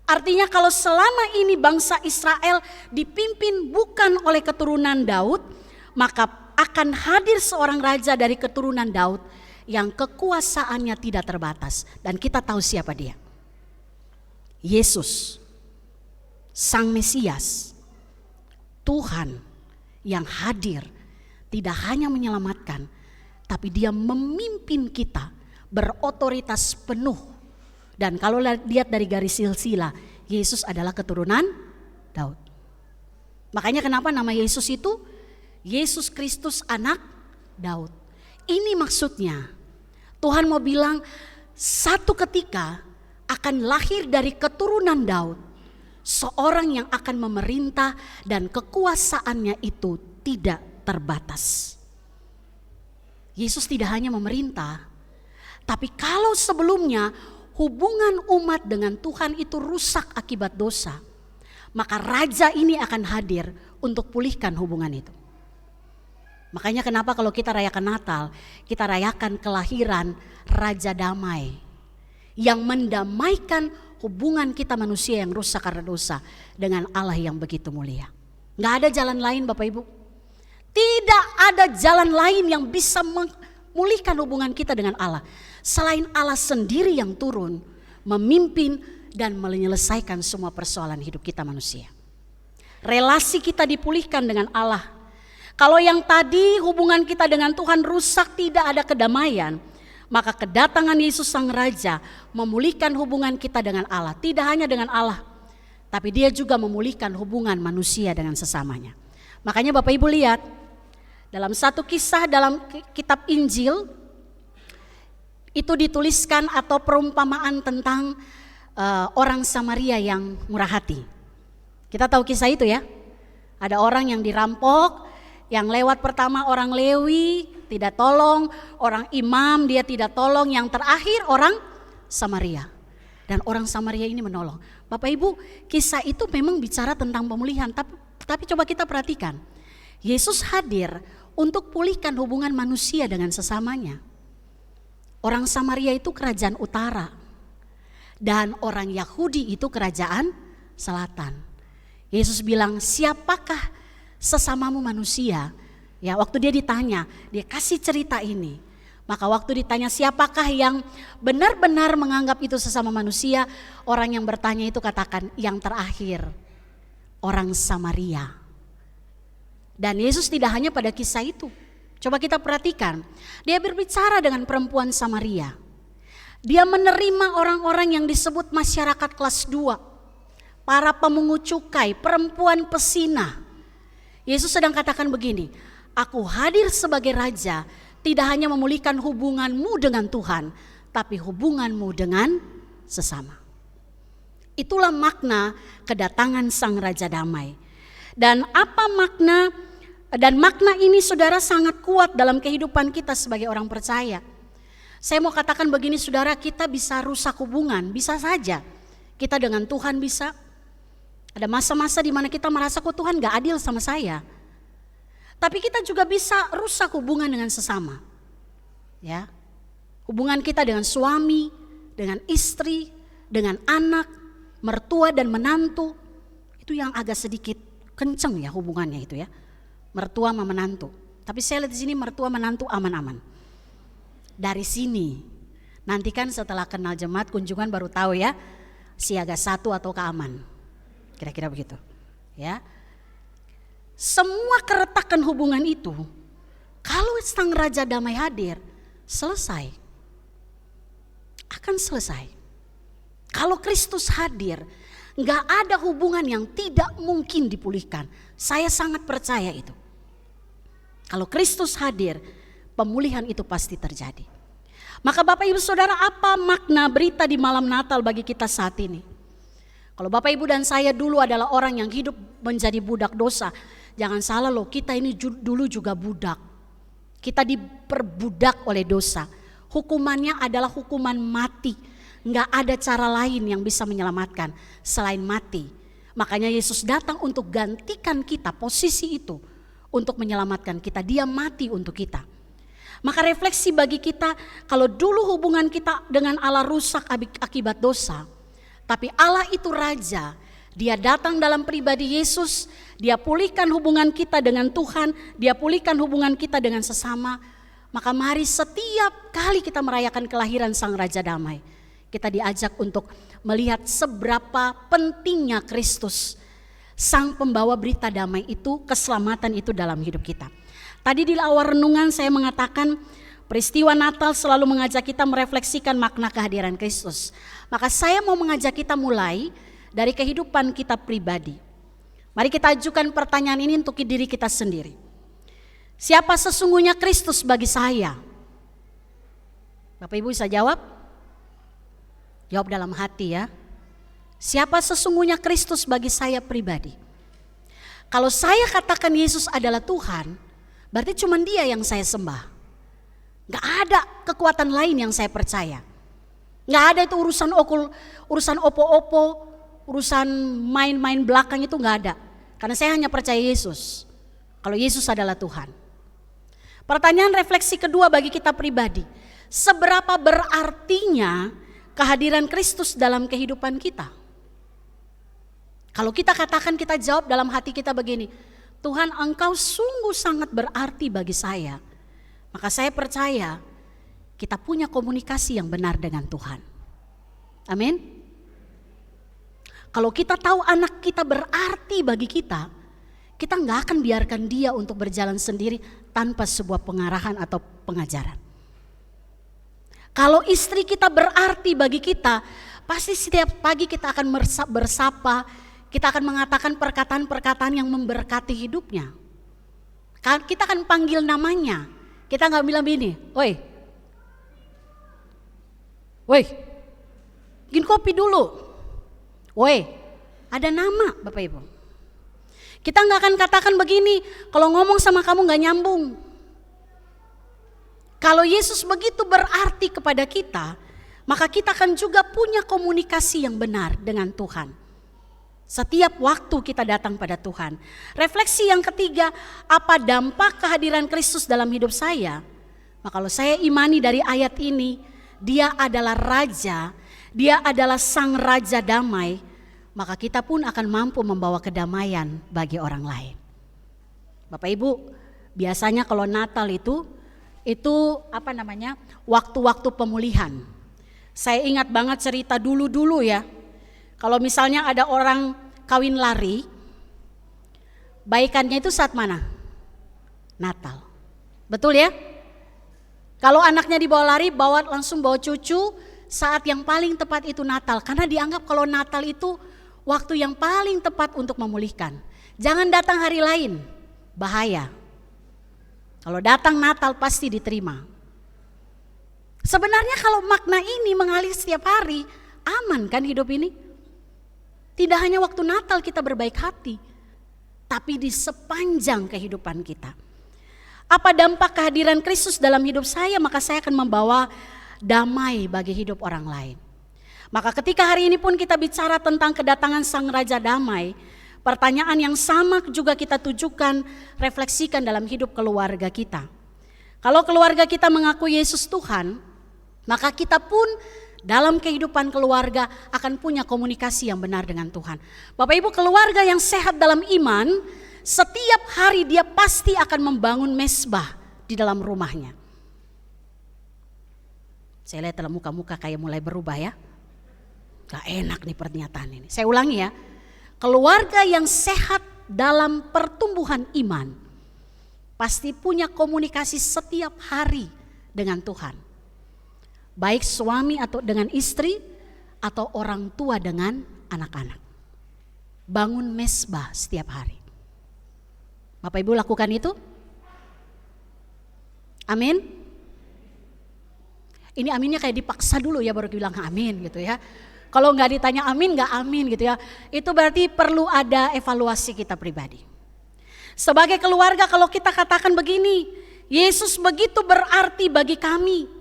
Artinya kalau selama ini bangsa Israel dipimpin bukan oleh keturunan Daud, maka akan hadir seorang raja dari keturunan Daud yang kekuasaannya tidak terbatas. Dan kita tahu siapa dia. Yesus, Sang Mesias, Tuhan yang hadir tidak hanya menyelamatkan, tapi dia memimpin kita berotoritas penuh. Dan kalau lihat dari garis silsilah, Yesus adalah keturunan Daud. Makanya kenapa nama Yesus itu Yesus Kristus anak Daud. Ini maksudnya Tuhan mau bilang satu ketika akan lahir dari keturunan Daud seorang yang akan memerintah dan kekuasaannya itu tidak terbatas. Yesus tidak hanya memerintah, tapi kalau sebelumnya hubungan umat dengan Tuhan itu rusak akibat dosa, maka raja ini akan hadir untuk pulihkan hubungan itu. Makanya kenapa kalau kita rayakan Natal, kita rayakan kelahiran Raja Damai yang mendamaikan hubungan kita manusia yang rusak karena dosa dengan Allah yang begitu mulia. Gak ada jalan lain Bapak Ibu. Tidak ada jalan lain yang bisa memulihkan hubungan kita dengan Allah selain Allah sendiri yang turun, memimpin dan menyelesaikan semua persoalan hidup kita manusia. Relasi kita dipulihkan dengan Allah. Kalau yang tadi hubungan kita dengan Tuhan rusak, tidak ada kedamaian, maka kedatangan Yesus Sang Raja memulihkan hubungan kita dengan Allah. Tidak hanya dengan Allah, tapi dia juga memulihkan hubungan manusia dengan sesamanya. Makanya Bapak Ibu lihat, dalam satu kisah dalam kitab Injil, itu dituliskan atau perumpamaan tentang orang Samaria yang murah hati. Kita tahu kisah itu ya. Ada orang yang dirampok, yang lewat pertama orang Lewi tidak tolong, orang imam dia tidak tolong, yang terakhir orang Samaria. Dan orang Samaria ini menolong. Bapak Ibu, kisah itu memang bicara tentang pemulihan, tapi coba kita perhatikan. Yesus hadir untuk pulihkan hubungan manusia dengan sesamanya. Orang Samaria itu kerajaan utara, dan orang Yahudi itu kerajaan selatan. Yesus bilang, siapakah sesamamu manusia? Ya, waktu dia ditanya, dia kasih cerita ini. Maka waktu ditanya siapakah yang benar-benar menganggap itu sesama manusia, orang yang bertanya itu katakan yang terakhir, orang Samaria. Dan Yesus tidak hanya pada kisah itu. Coba kita perhatikan, dia berbicara dengan perempuan Samaria. Dia menerima orang-orang yang disebut masyarakat kelas 2, para pemungut cukai, perempuan pesina. Yesus sedang katakan begini, aku hadir sebagai raja, tidak hanya memulihkan hubunganmu dengan Tuhan, tapi hubunganmu dengan sesama. Itulah makna kedatangan Sang Raja Damai. Dan apa makna, dan makna ini saudara sangat kuat dalam kehidupan kita sebagai orang percaya. Saya mau katakan begini saudara, kita bisa rusak hubungan, bisa saja. Kita dengan Tuhan bisa. Ada masa-masa di mana kita merasa kok Tuhan gak adil sama saya. Tapi kita juga bisa rusak hubungan dengan sesama. Ya. Hubungan kita dengan suami, dengan istri, dengan anak, mertua dan menantu. Itu yang agak sedikit kenceng ya hubungannya itu ya. Mertua sama menantu. Tapi saya lihat di sini mertua menantu aman-aman. Dari sini. Nanti kan setelah kenal jemaat kunjungan baru tahu ya. Siaga 1 atau keaman. Kira-kira begitu. Ya. Semua keretakan hubungan itu, kalau Sang Raja Damai hadir, selesai. Akan selesai. Kalau Kristus hadir, gak ada hubungan yang tidak mungkin dipulihkan. Saya sangat percaya itu. Kalau Kristus hadir, pemulihan itu pasti terjadi. Maka Bapak Ibu Saudara, apa makna berita di malam Natal bagi kita saat ini? Kalau Bapak Ibu dan saya dulu adalah orang yang hidup menjadi budak dosa, jangan salah loh, kita ini dulu juga budak. Kita diperbudak oleh dosa. Hukumannya adalah hukuman mati. Nggak ada cara lain yang bisa menyelamatkan selain mati. Makanya Yesus datang untuk gantikan kita posisi itu. Untuk menyelamatkan kita, dia mati untuk kita. Maka refleksi bagi kita, kalau dulu hubungan kita dengan Allah rusak akibat dosa. Tapi Allah itu Raja. Dia datang dalam pribadi Yesus, dia pulihkan hubungan kita dengan Tuhan, dia pulihkan hubungan kita dengan sesama. Maka mari setiap kali kita merayakan kelahiran Sang Raja Damai, kita diajak untuk melihat seberapa pentingnya Kristus, Sang Pembawa berita damai itu, keselamatan itu dalam hidup kita. Tadi di awal renungan saya mengatakan peristiwa Natal selalu mengajak kita merefleksikan makna kehadiran Kristus. Maka saya mau mengajak kita mulai dari kehidupan kita pribadi. Mari kita ajukan pertanyaan ini untuk diri kita sendiri. Siapa sesungguhnya Kristus bagi saya? Bapak Ibu bisa jawab? Jawab dalam hati ya. Siapa sesungguhnya Kristus bagi saya pribadi? Kalau saya katakan Yesus adalah Tuhan, berarti cuma dia yang saya sembah. Gak ada kekuatan lain yang saya percaya. Gak ada itu urusan opo-opo, urusan main-main belakang itu gak ada. Karena saya hanya percaya Yesus. Kalau Yesus adalah Tuhan. Pertanyaan refleksi kedua bagi kita pribadi. Seberapa berartinya kehadiran Kristus dalam kehidupan kita? Kalau kita katakan, kita jawab dalam hati kita begini, Tuhan Engkau sungguh sangat berarti bagi saya. Maka saya percaya kita punya komunikasi yang benar dengan Tuhan. Amin. Kalau kita tahu anak kita berarti bagi kita, kita gak akan biarkan dia untuk berjalan sendiri tanpa sebuah pengarahan atau pengajaran. Kalau istri kita berarti bagi kita, pasti setiap pagi kita akan bersapa, kita akan mengatakan perkataan-perkataan yang memberkati hidupnya. Kita akan panggil namanya, kita gak bilang begini, woi, bikin kopi dulu. Woi, ada nama Bapak Ibu. Kita nggak akan katakan begini, kalau ngomong sama kamu nggak nyambung. Kalau Yesus begitu berarti kepada kita, maka kita akan juga punya komunikasi yang benar dengan Tuhan. Setiap waktu kita datang pada Tuhan. Refleksi yang ketiga, apa dampak kehadiran Kristus dalam hidup saya? Maka kalau saya imani dari ayat ini, Dia adalah Raja, Dia adalah Sang Raja Damai, maka kita pun akan mampu membawa kedamaian bagi orang lain. Bapak Ibu, biasanya kalau Natal itu waktu-waktu pemulihan. Saya ingat banget cerita dulu-dulu ya. Kalau misalnya ada orang kawin lari, baikannya itu saat mana? Natal. Betul ya? Kalau anaknya dibawa lari, langsung bawa cucu, saat yang paling tepat itu Natal. Karena dianggap kalau Natal itu waktu yang paling tepat untuk memulihkan. Jangan datang hari lain, bahaya. Kalau datang Natal pasti diterima. Sebenarnya kalau makna ini mengalir setiap hari, aman kan hidup ini? Tidak hanya waktu Natal kita berbaik hati, tapi di sepanjang kehidupan kita. Apa dampak kehadiran Kristus dalam hidup saya? Maka saya akan membawa damai bagi hidup orang lain. Maka ketika hari ini pun kita bicara tentang kedatangan Sang Raja Damai, pertanyaan yang sama juga kita tujukan, refleksikan dalam hidup keluarga kita. Kalau keluarga kita mengaku Yesus Tuhan, maka kita pun dalam kehidupan keluarga akan punya komunikasi yang benar dengan Tuhan. Bapak Ibu, keluarga yang sehat dalam iman, setiap hari dia pasti akan membangun mezbah di dalam rumahnya. Saya lihat dalam muka-muka kayak mulai berubah ya. Gak enak nih pernyataan ini. Saya ulangi ya. Keluarga yang sehat dalam pertumbuhan iman pasti punya komunikasi setiap hari dengan Tuhan. Baik suami atau dengan istri atau orang tua dengan anak-anak. Bangun mezbah setiap hari. Bapak Ibu lakukan itu? Amin. Ini aminnya kayak dipaksa dulu ya baru bilang amin gitu ya. Kalau nggak ditanya amin nggak amin gitu ya. Itu berarti perlu ada evaluasi kita pribadi. Sebagai keluarga kalau kita katakan begini, Yesus begitu berarti bagi kami.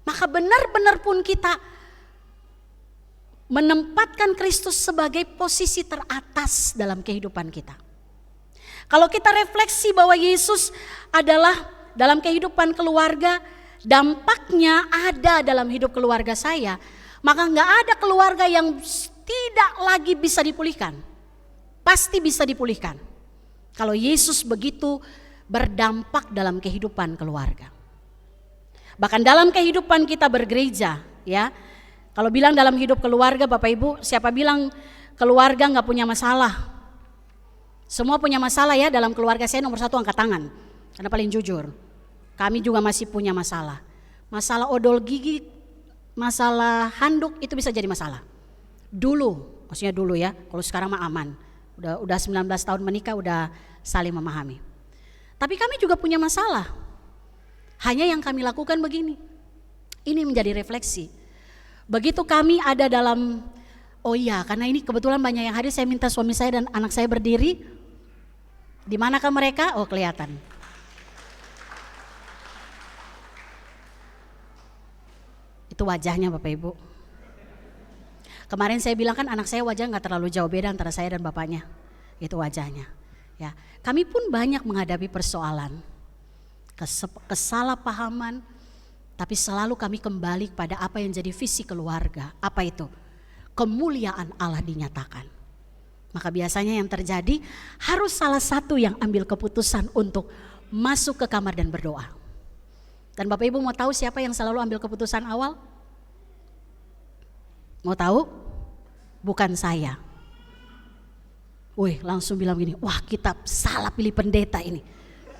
Maka benar-benar pun kita menempatkan Kristus sebagai posisi teratas dalam kehidupan kita. Kalau kita refleksi bahwa Yesus adalah dalam kehidupan keluarga, dampaknya ada dalam hidup keluarga saya, maka nggak ada keluarga yang tidak lagi bisa dipulihkan. Pasti bisa dipulihkan. Kalau Yesus begitu berdampak dalam kehidupan keluarga. Bahkan dalam kehidupan kita bergereja ya. Kalau bilang dalam hidup keluarga Bapak Ibu, siapa bilang keluarga gak punya masalah? Semua punya masalah ya, dalam keluarga saya nomor 1 angkat tangan. Karena paling jujur, kami juga masih punya masalah. Masalah odol gigi, masalah handuk itu bisa jadi masalah. Dulu, maksudnya dulu ya, kalau sekarang mah aman. Udah 19 tahun menikah, udah saling memahami. Tapi kami juga punya masalah. Hanya yang kami lakukan begini. Ini menjadi refleksi. Begitu kami ada dalam, oh iya karena ini kebetulan banyak yang hadir, saya minta suami saya dan anak saya berdiri. Di manakah mereka? Oh kelihatan. Itu wajahnya Bapak Ibu. Kemarin saya bilang kan anak saya wajah gak terlalu jauh beda antara saya dan bapaknya. Itu wajahnya. Ya, kami pun banyak menghadapi persoalan. Kesalahpahaman, tapi selalu kami kembali pada apa yang jadi visi keluarga. Apa itu? Kemuliaan Allah dinyatakan. Maka biasanya yang terjadi harus salah satu yang ambil keputusan untuk masuk ke kamar dan berdoa. Dan Bapak Ibu mau tahu siapa yang selalu ambil keputusan awal? Mau tahu? Bukan saya. Wih, langsung bilang gini, wah kita salah pilih pendeta ini.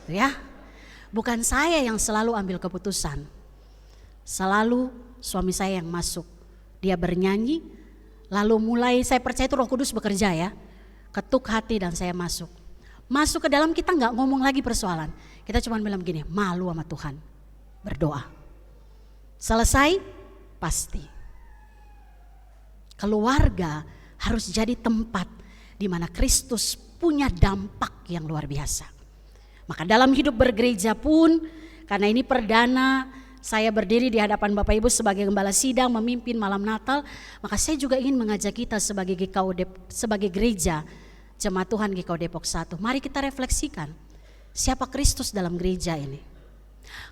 Ya. Bukan saya yang selalu ambil keputusan. Selalu suami saya yang masuk. Dia bernyanyi, lalu mulai saya percaya itu Roh Kudus bekerja ya. Ketuk hati dan saya masuk. Masuk ke dalam kita gak ngomong lagi persoalan. Kita cuma bilang begini, malu sama Tuhan. Berdoa. Selesai, pasti. Keluarga harus jadi tempat di mana Kristus punya dampak yang luar biasa. Maka dalam hidup bergereja pun, karena ini perdana saya berdiri di hadapan Bapak Ibu sebagai gembala sidang memimpin malam Natal, maka saya juga ingin mengajak kita sebagai sebagai gereja Jemaat Tuhan GKU Depok 1. Mari kita refleksikan siapa Kristus dalam gereja ini.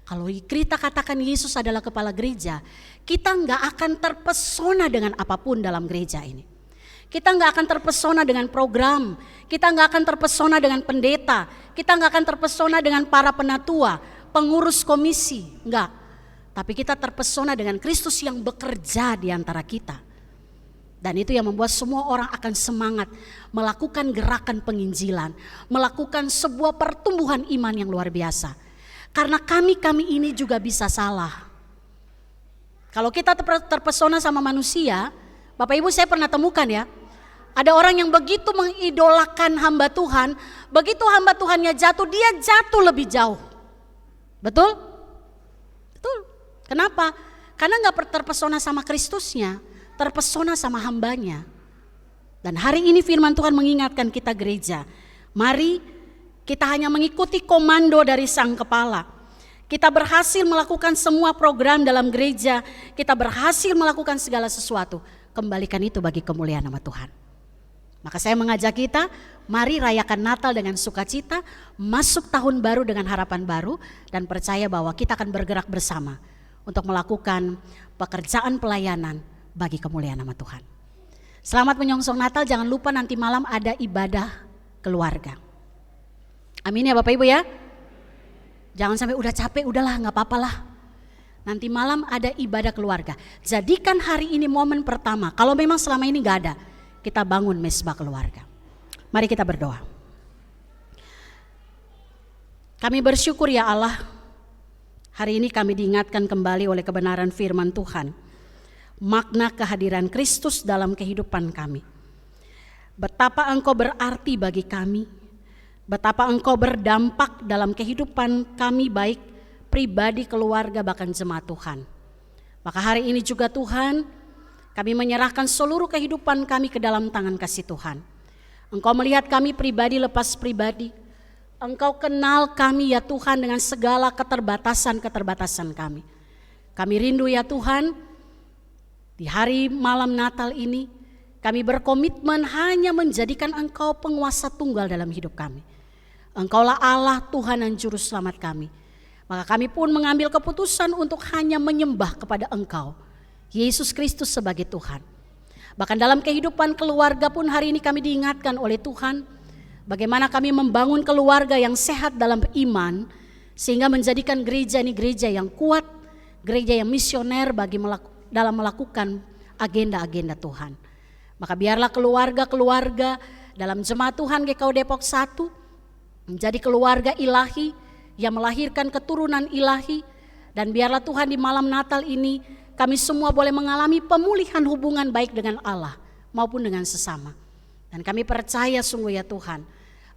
Kalau kita katakan Yesus adalah kepala gereja, kita nggak akan terpesona dengan apapun dalam gereja ini. Kita nggak akan terpesona dengan program, kita nggak akan terpesona dengan pendeta, kita nggak akan terpesona dengan para penatua, pengurus komisi, enggak. Tapi kita terpesona dengan Kristus yang bekerja di antara kita. Dan itu yang membuat semua orang akan semangat melakukan gerakan penginjilan, melakukan sebuah pertumbuhan iman yang luar biasa. Karena kami ini juga bisa salah. Kalau kita terpesona sama manusia, Bapak Ibu saya pernah temukan ya, ada orang yang begitu mengidolakan hamba Tuhan, begitu hamba Tuhannya jatuh, dia jatuh lebih jauh. Betul? Betul. Kenapa? Karena gak terpesona sama Kristusnya, terpesona sama hambanya. Dan hari ini firman Tuhan mengingatkan kita gereja, mari kita hanya mengikuti komando dari sang kepala. Kita berhasil melakukan semua program dalam gereja, kita berhasil melakukan segala sesuatu. Kembalikan itu bagi kemuliaan nama Tuhan. Maka saya mengajak kita, mari rayakan Natal dengan sukacita, masuk tahun baru dengan harapan baru, dan percaya bahwa kita akan bergerak bersama untuk melakukan pekerjaan pelayanan bagi kemuliaan nama Tuhan. Selamat menyongsong Natal, jangan lupa nanti malam ada ibadah keluarga. Amin ya Bapak Ibu ya. Jangan sampai udah capek, udahlah gak apa-apalah. Nanti malam ada ibadah keluarga. Jadikan hari ini momen pertama, kalau memang selama ini gak ada, kita bangun mesbah keluarga. Mari kita berdoa. Kami bersyukur ya Allah, hari ini kami diingatkan kembali oleh kebenaran firman Tuhan. Makna kehadiran Kristus dalam kehidupan kami. Betapa Engkau berarti bagi kami. Betapa Engkau berdampak dalam kehidupan kami baik pribadi, keluarga, bahkan jemaat Tuhan. Maka hari ini juga Tuhan, kami menyerahkan seluruh kehidupan kami ke dalam tangan kasih Tuhan. Engkau melihat kami pribadi lepas pribadi. Engkau kenal kami ya Tuhan dengan segala keterbatasan kami. Kami rindu ya Tuhan, di hari malam Natal ini kami berkomitmen hanya menjadikan Engkau penguasa tunggal dalam hidup kami. Engkaulah Allah Tuhan dan Juru Selamat kami. Maka kami pun mengambil keputusan untuk hanya menyembah kepada Engkau, Yesus Kristus sebagai Tuhan. Bahkan dalam kehidupan keluarga pun hari ini kami diingatkan oleh Tuhan, bagaimana kami membangun keluarga yang sehat dalam iman, sehingga menjadikan gereja ini gereja yang kuat, gereja yang misioner dalam melakukan agenda-agenda Tuhan. Maka biarlah keluarga-keluarga dalam jemaat Tuhan GKU Depok 1 menjadi keluarga ilahi yang melahirkan keturunan ilahi. Dan biarlah Tuhan di malam Natal ini kami semua boleh mengalami pemulihan hubungan baik dengan Allah maupun dengan sesama. Dan kami percaya sungguh ya Tuhan,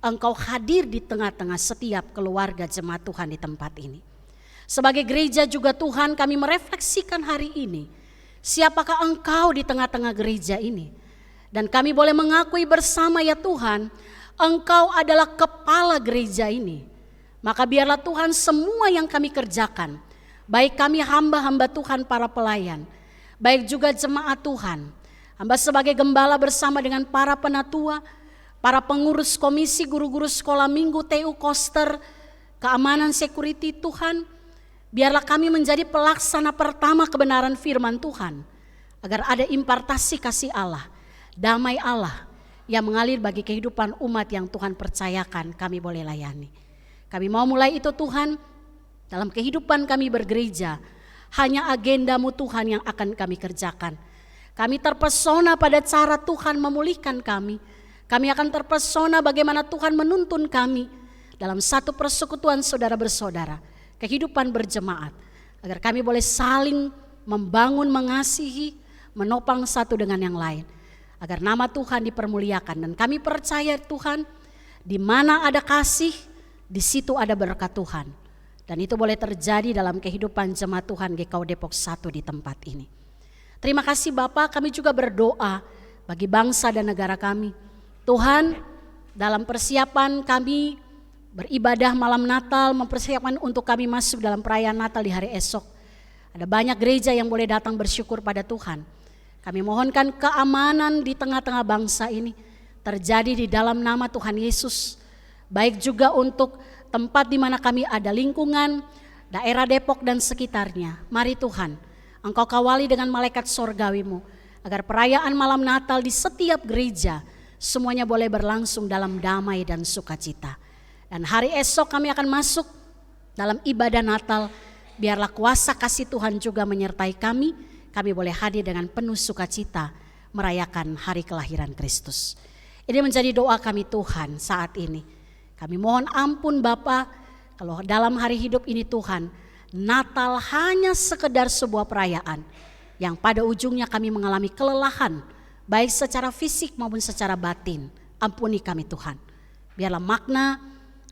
Engkau hadir di tengah-tengah setiap keluarga jemaat Tuhan di tempat ini. Sebagai gereja juga Tuhan, kami merefleksikan hari ini, siapakah Engkau di tengah-tengah gereja ini. Dan kami boleh mengakui bersama ya Tuhan, Engkau adalah kepala gereja ini. Maka biarlah Tuhan semua yang kami kerjakan, baik kami hamba-hamba Tuhan para pelayan, baik juga jemaat Tuhan, hamba sebagai gembala bersama dengan para penatua, para pengurus komisi, guru-guru sekolah minggu, TU, koster, keamanan, security Tuhan, biarlah kami menjadi pelaksana pertama kebenaran firman Tuhan, agar ada impartasi kasih Allah, damai Allah yang mengalir bagi kehidupan umat yang Tuhan percayakan kami boleh layani. Kami mau mulai itu Tuhan, dalam kehidupan kami bergereja, hanya agenda-Mu Tuhan yang akan kami kerjakan. Kami terpesona pada cara Tuhan memulihkan kami. Kami akan terpesona bagaimana Tuhan menuntun kami dalam satu persekutuan saudara bersaudara, kehidupan berjemaat, agar kami boleh saling membangun, mengasihi, menopang satu dengan yang lain, agar nama Tuhan dipermuliakan. Dan kami percaya Tuhan, di mana ada kasih, di situ ada berkat Tuhan. Dan itu boleh terjadi dalam kehidupan jemaat Tuhan GKU Depok 1 di tempat ini. Terima kasih Bapak, kami juga berdoa bagi bangsa dan negara kami. Tuhan, dalam persiapan kami beribadah malam Natal, mempersiapkan untuk kami masuk dalam perayaan Natal di hari esok, ada banyak gereja yang boleh datang bersyukur pada Tuhan. Kami mohonkan keamanan di tengah-tengah bangsa ini terjadi di dalam nama Tuhan Yesus. Baik juga untuk tempat di mana kami ada, lingkungan, daerah Depok dan sekitarnya. Mari Tuhan, Engkau kawali dengan malaikat sorgawi-Mu, agar perayaan malam Natal di setiap gereja semuanya boleh berlangsung dalam damai dan sukacita. Dan hari esok kami akan masuk dalam ibadah Natal. Biarlah kuasa kasih Tuhan juga menyertai kami. Kami boleh hadir dengan penuh sukacita merayakan hari kelahiran Kristus. Ini menjadi doa kami Tuhan saat ini. Kami mohon ampun Bapa, kalau dalam hari hidup ini Tuhan, Natal hanya sekedar sebuah perayaan yang pada ujungnya kami mengalami kelelahan, baik secara fisik maupun secara batin. Ampuni kami Tuhan. Biarlah makna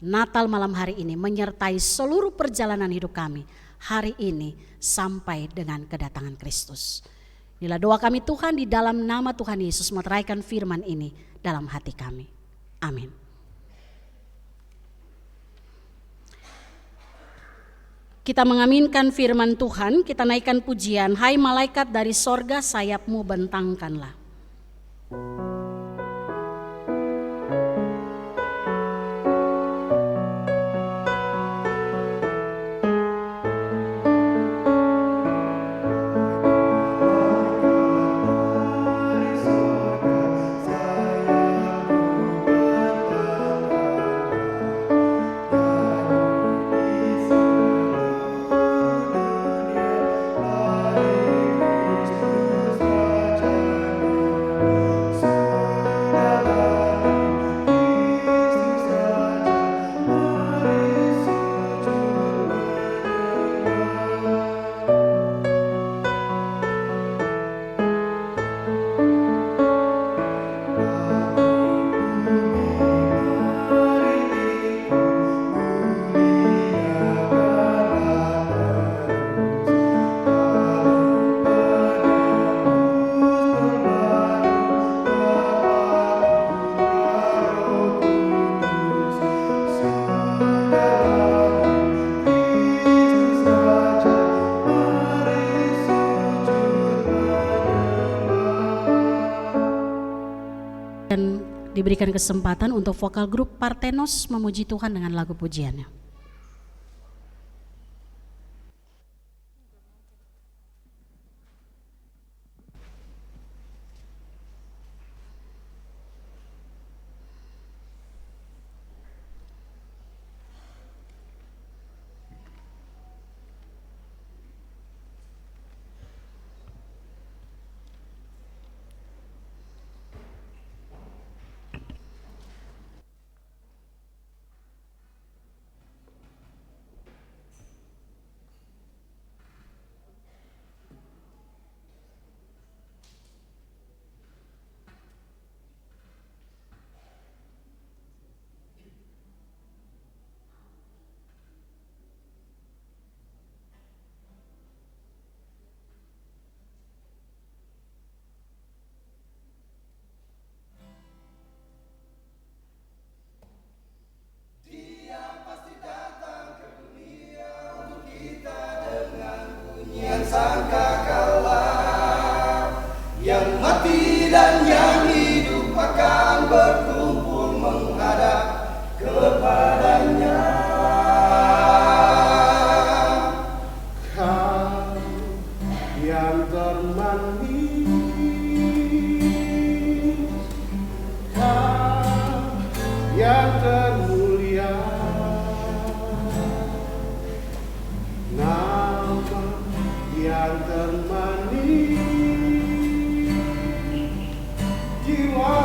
Natal malam hari ini menyertai seluruh perjalanan hidup kami hari ini sampai dengan kedatangan Kristus. Inilah doa kami Tuhan, di dalam nama Tuhan Yesus meteraikan firman ini dalam hati kami. Amin. Kita mengaminkan firman Tuhan, kita naikkan pujian. Hai malaikat dari sorga, sayapmu bentangkanlah. Diberikan kesempatan untuk vokal grup Parthenos memuji Tuhan dengan lagu pujiannya. Jiwa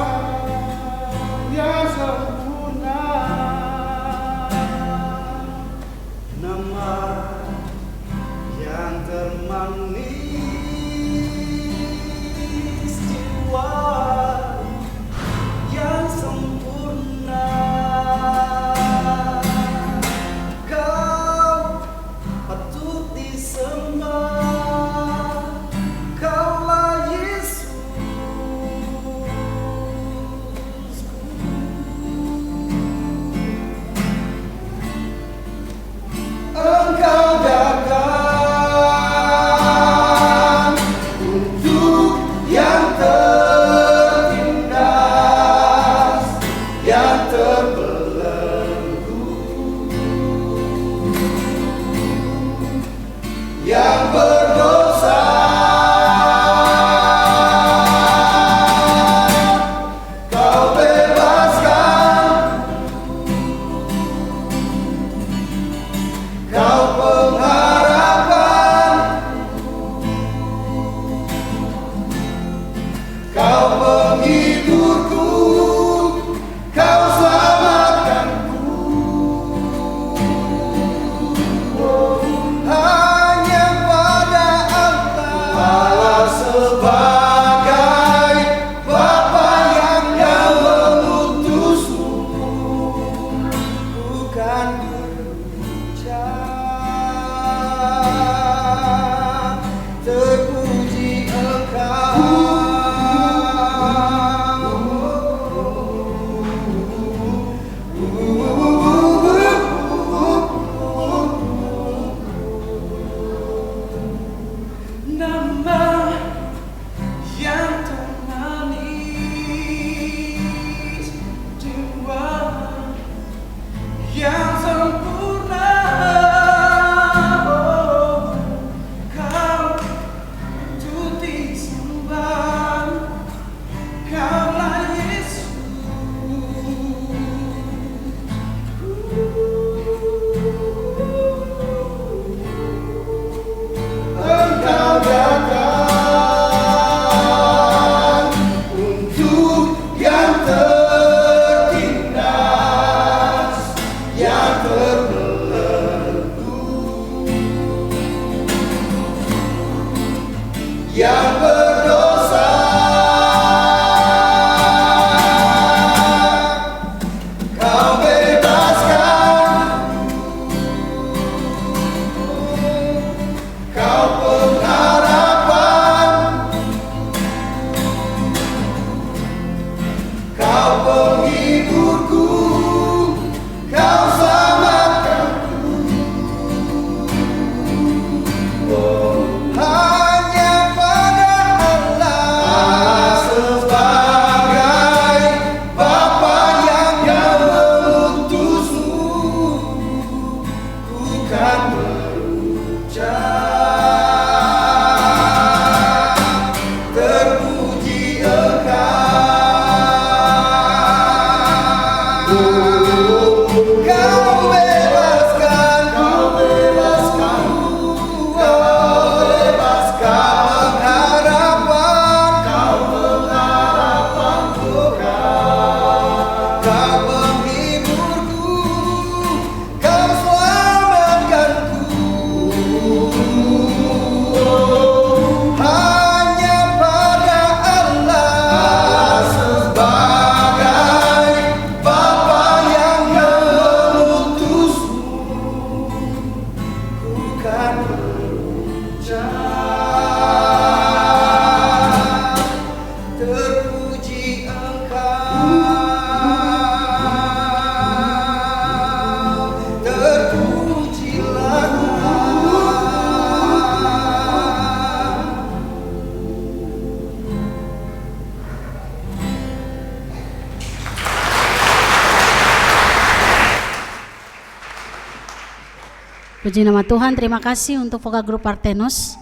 Puji nama Tuhan, terima kasih untuk vokal grup Parthenos.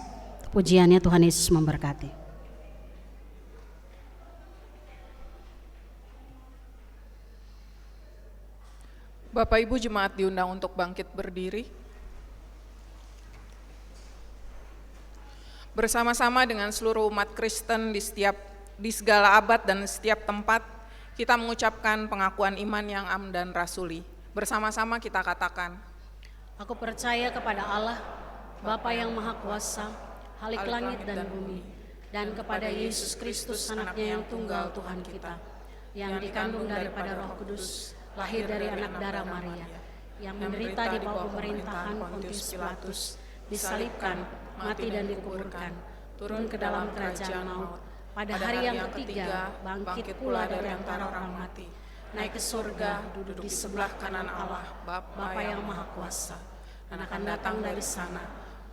Pujiannya Tuhan Yesus memberkati. Bapak Ibu jemaat diundang untuk bangkit berdiri. Bersama-sama dengan seluruh umat Kristen di segala abad dan setiap tempat, kita mengucapkan pengakuan iman yang am dan rasuli. Bersama-sama kita katakan, Aku percaya kepada Allah, Bapa yang Maha Kuasa, Halik langit dan bumi, dan kepada Yesus Kristus anaknya yang tunggal Tuhan kita, yang dikandung daripada Roh Kudus, lahir dari anak darah Maria, yang menderita di bawah pemerintahan Pontius Pilatus, disalibkan, mati dan dikuburkan, turun ke dalam kerajaan maut, pada hari yang ketiga bangkit pula dari antara orang mati, naik ke surga, duduk di sebelah kanan Allah, Bapa yang Maha Kuasa, dan akan datang dari sana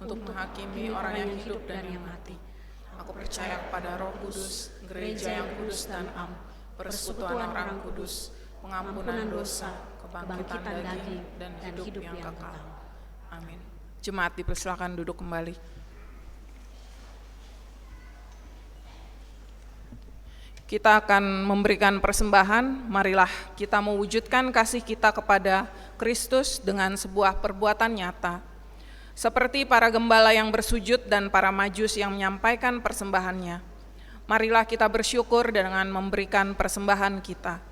untuk menghakimi orang yang hidup dan yang mati. aku percaya kepada Roh Kudus, gereja yang kudus dan am, persekutuan orang kudus, pengampunan dosa, kebangkitan daging, dan hidup yang kekal. Amin. Jemaat dipersilakan duduk kembali. Kita akan memberikan persembahan. Marilah kita mewujudkan kasih kita kepada Kristus dengan sebuah perbuatan nyata. Seperti para gembala yang bersujud dan para majus yang menyampaikan persembahannya. Marilah kita bersyukur dengan memberikan persembahan kita.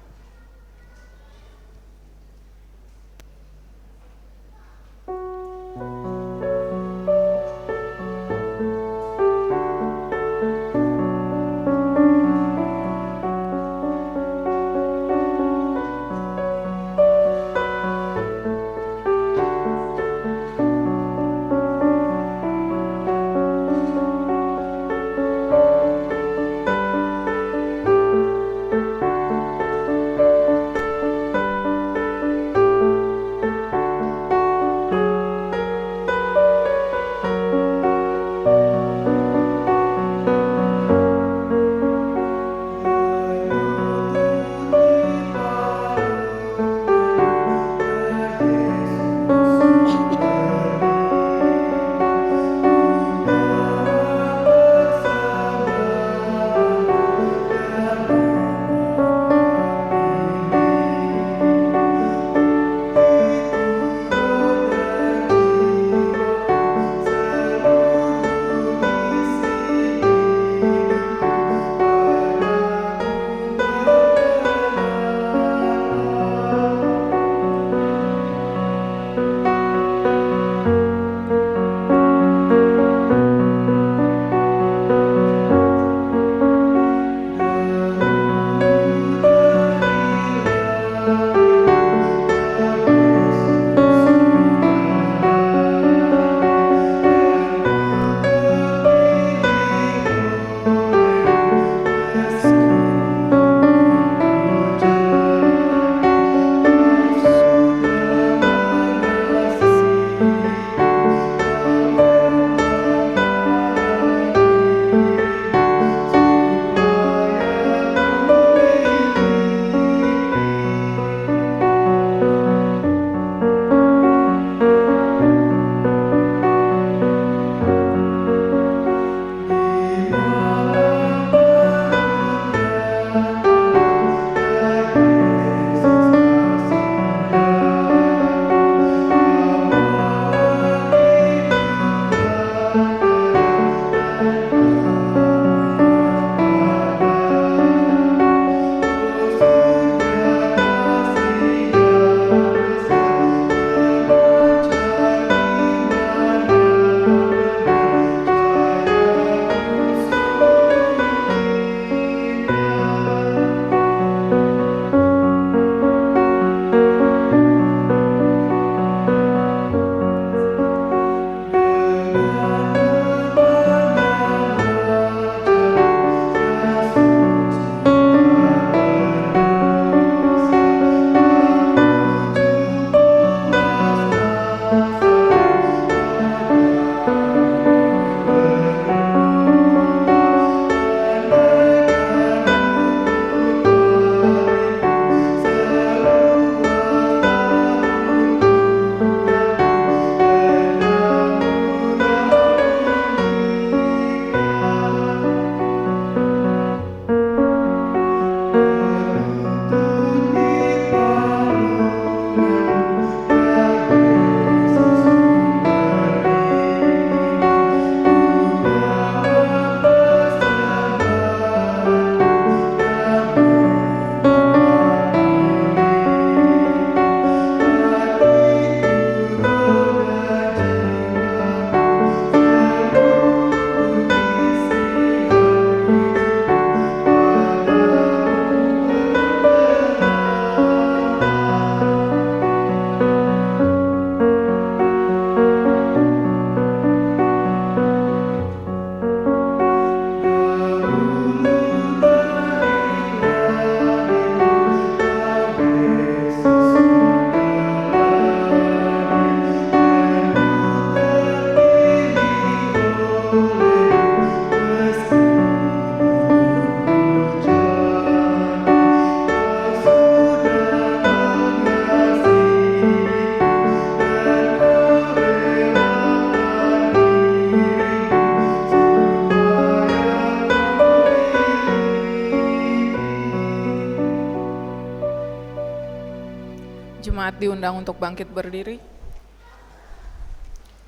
Jemaat diundang untuk bangkit berdiri.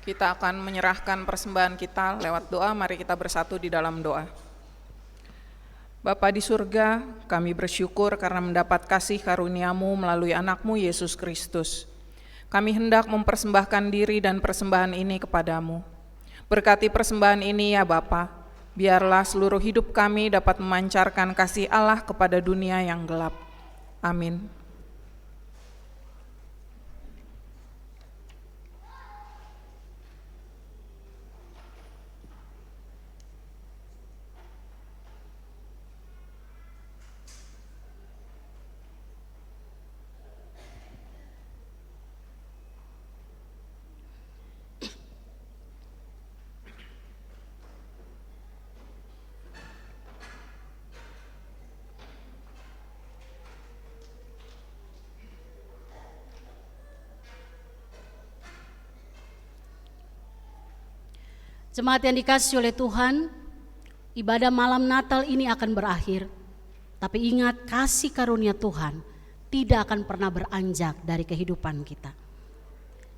Kita akan menyerahkan persembahan kita lewat doa. Mari kita bersatu di dalam doa. Bapa di surga, kami bersyukur karena mendapat kasih karunia-Mu melalui anak-Mu Yesus Kristus. Kami hendak mempersembahkan diri dan persembahan ini kepadamu. Berkati persembahan ini ya Bapa, biarlah seluruh hidup kami dapat memancarkan kasih Allah kepada dunia yang gelap. Amin. Jemaat yang dikasihi oleh Tuhan, ibadah malam Natal ini akan berakhir. Tapi ingat, kasih karunia Tuhan tidak akan pernah beranjak dari kehidupan kita.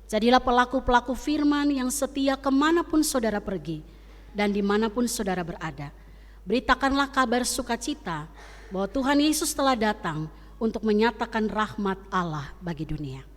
Jadilah pelaku-pelaku firman yang setia kemanapun saudara pergi dan dimanapun saudara berada. Beritakanlah kabar sukacita bahwa Tuhan Yesus telah datang untuk menyatakan rahmat Allah bagi dunia.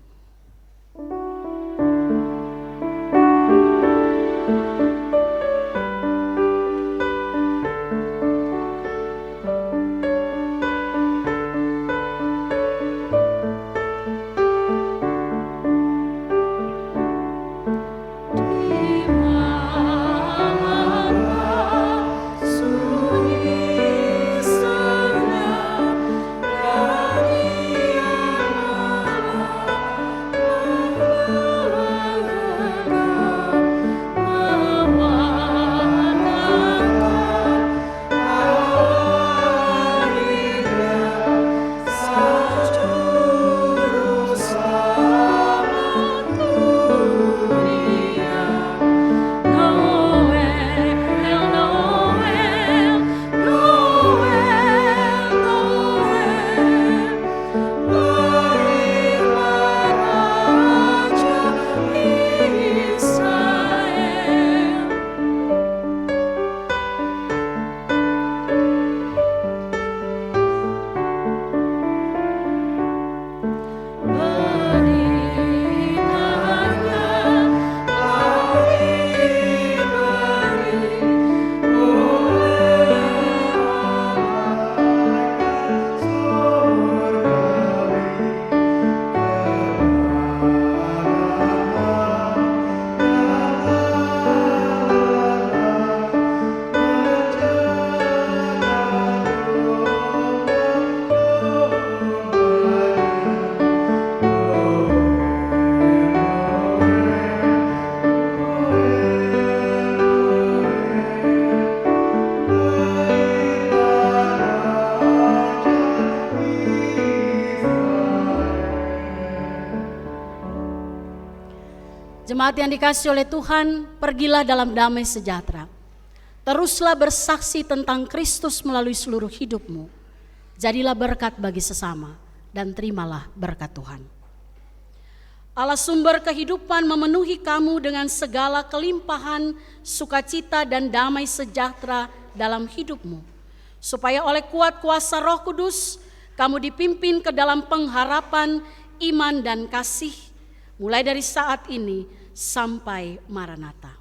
Jemaat yang dikasihi oleh Tuhan, pergilah dalam damai sejahtera. Teruslah bersaksi tentang Kristus melalui seluruh hidupmu. Jadilah berkat bagi sesama dan terimalah berkat Tuhan. Allah sumber kehidupan memenuhi kamu dengan segala kelimpahan, sukacita dan damai sejahtera dalam hidupmu. Supaya oleh kuat kuasa Roh Kudus, kamu dipimpin ke dalam pengharapan, iman dan kasih, mulai dari saat ini sampai Maranatha.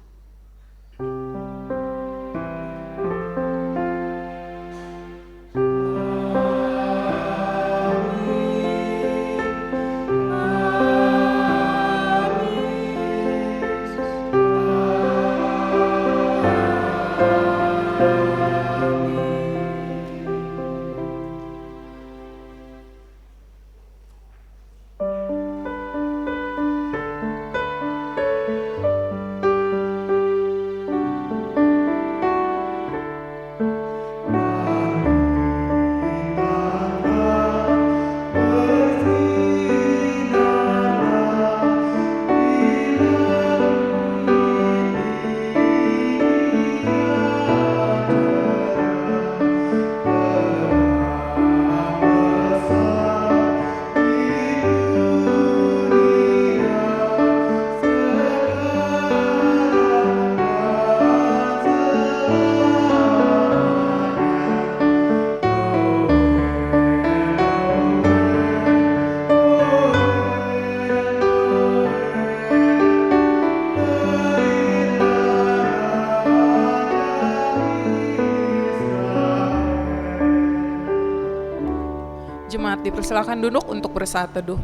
Persilakan duduk untuk bersaat teduh.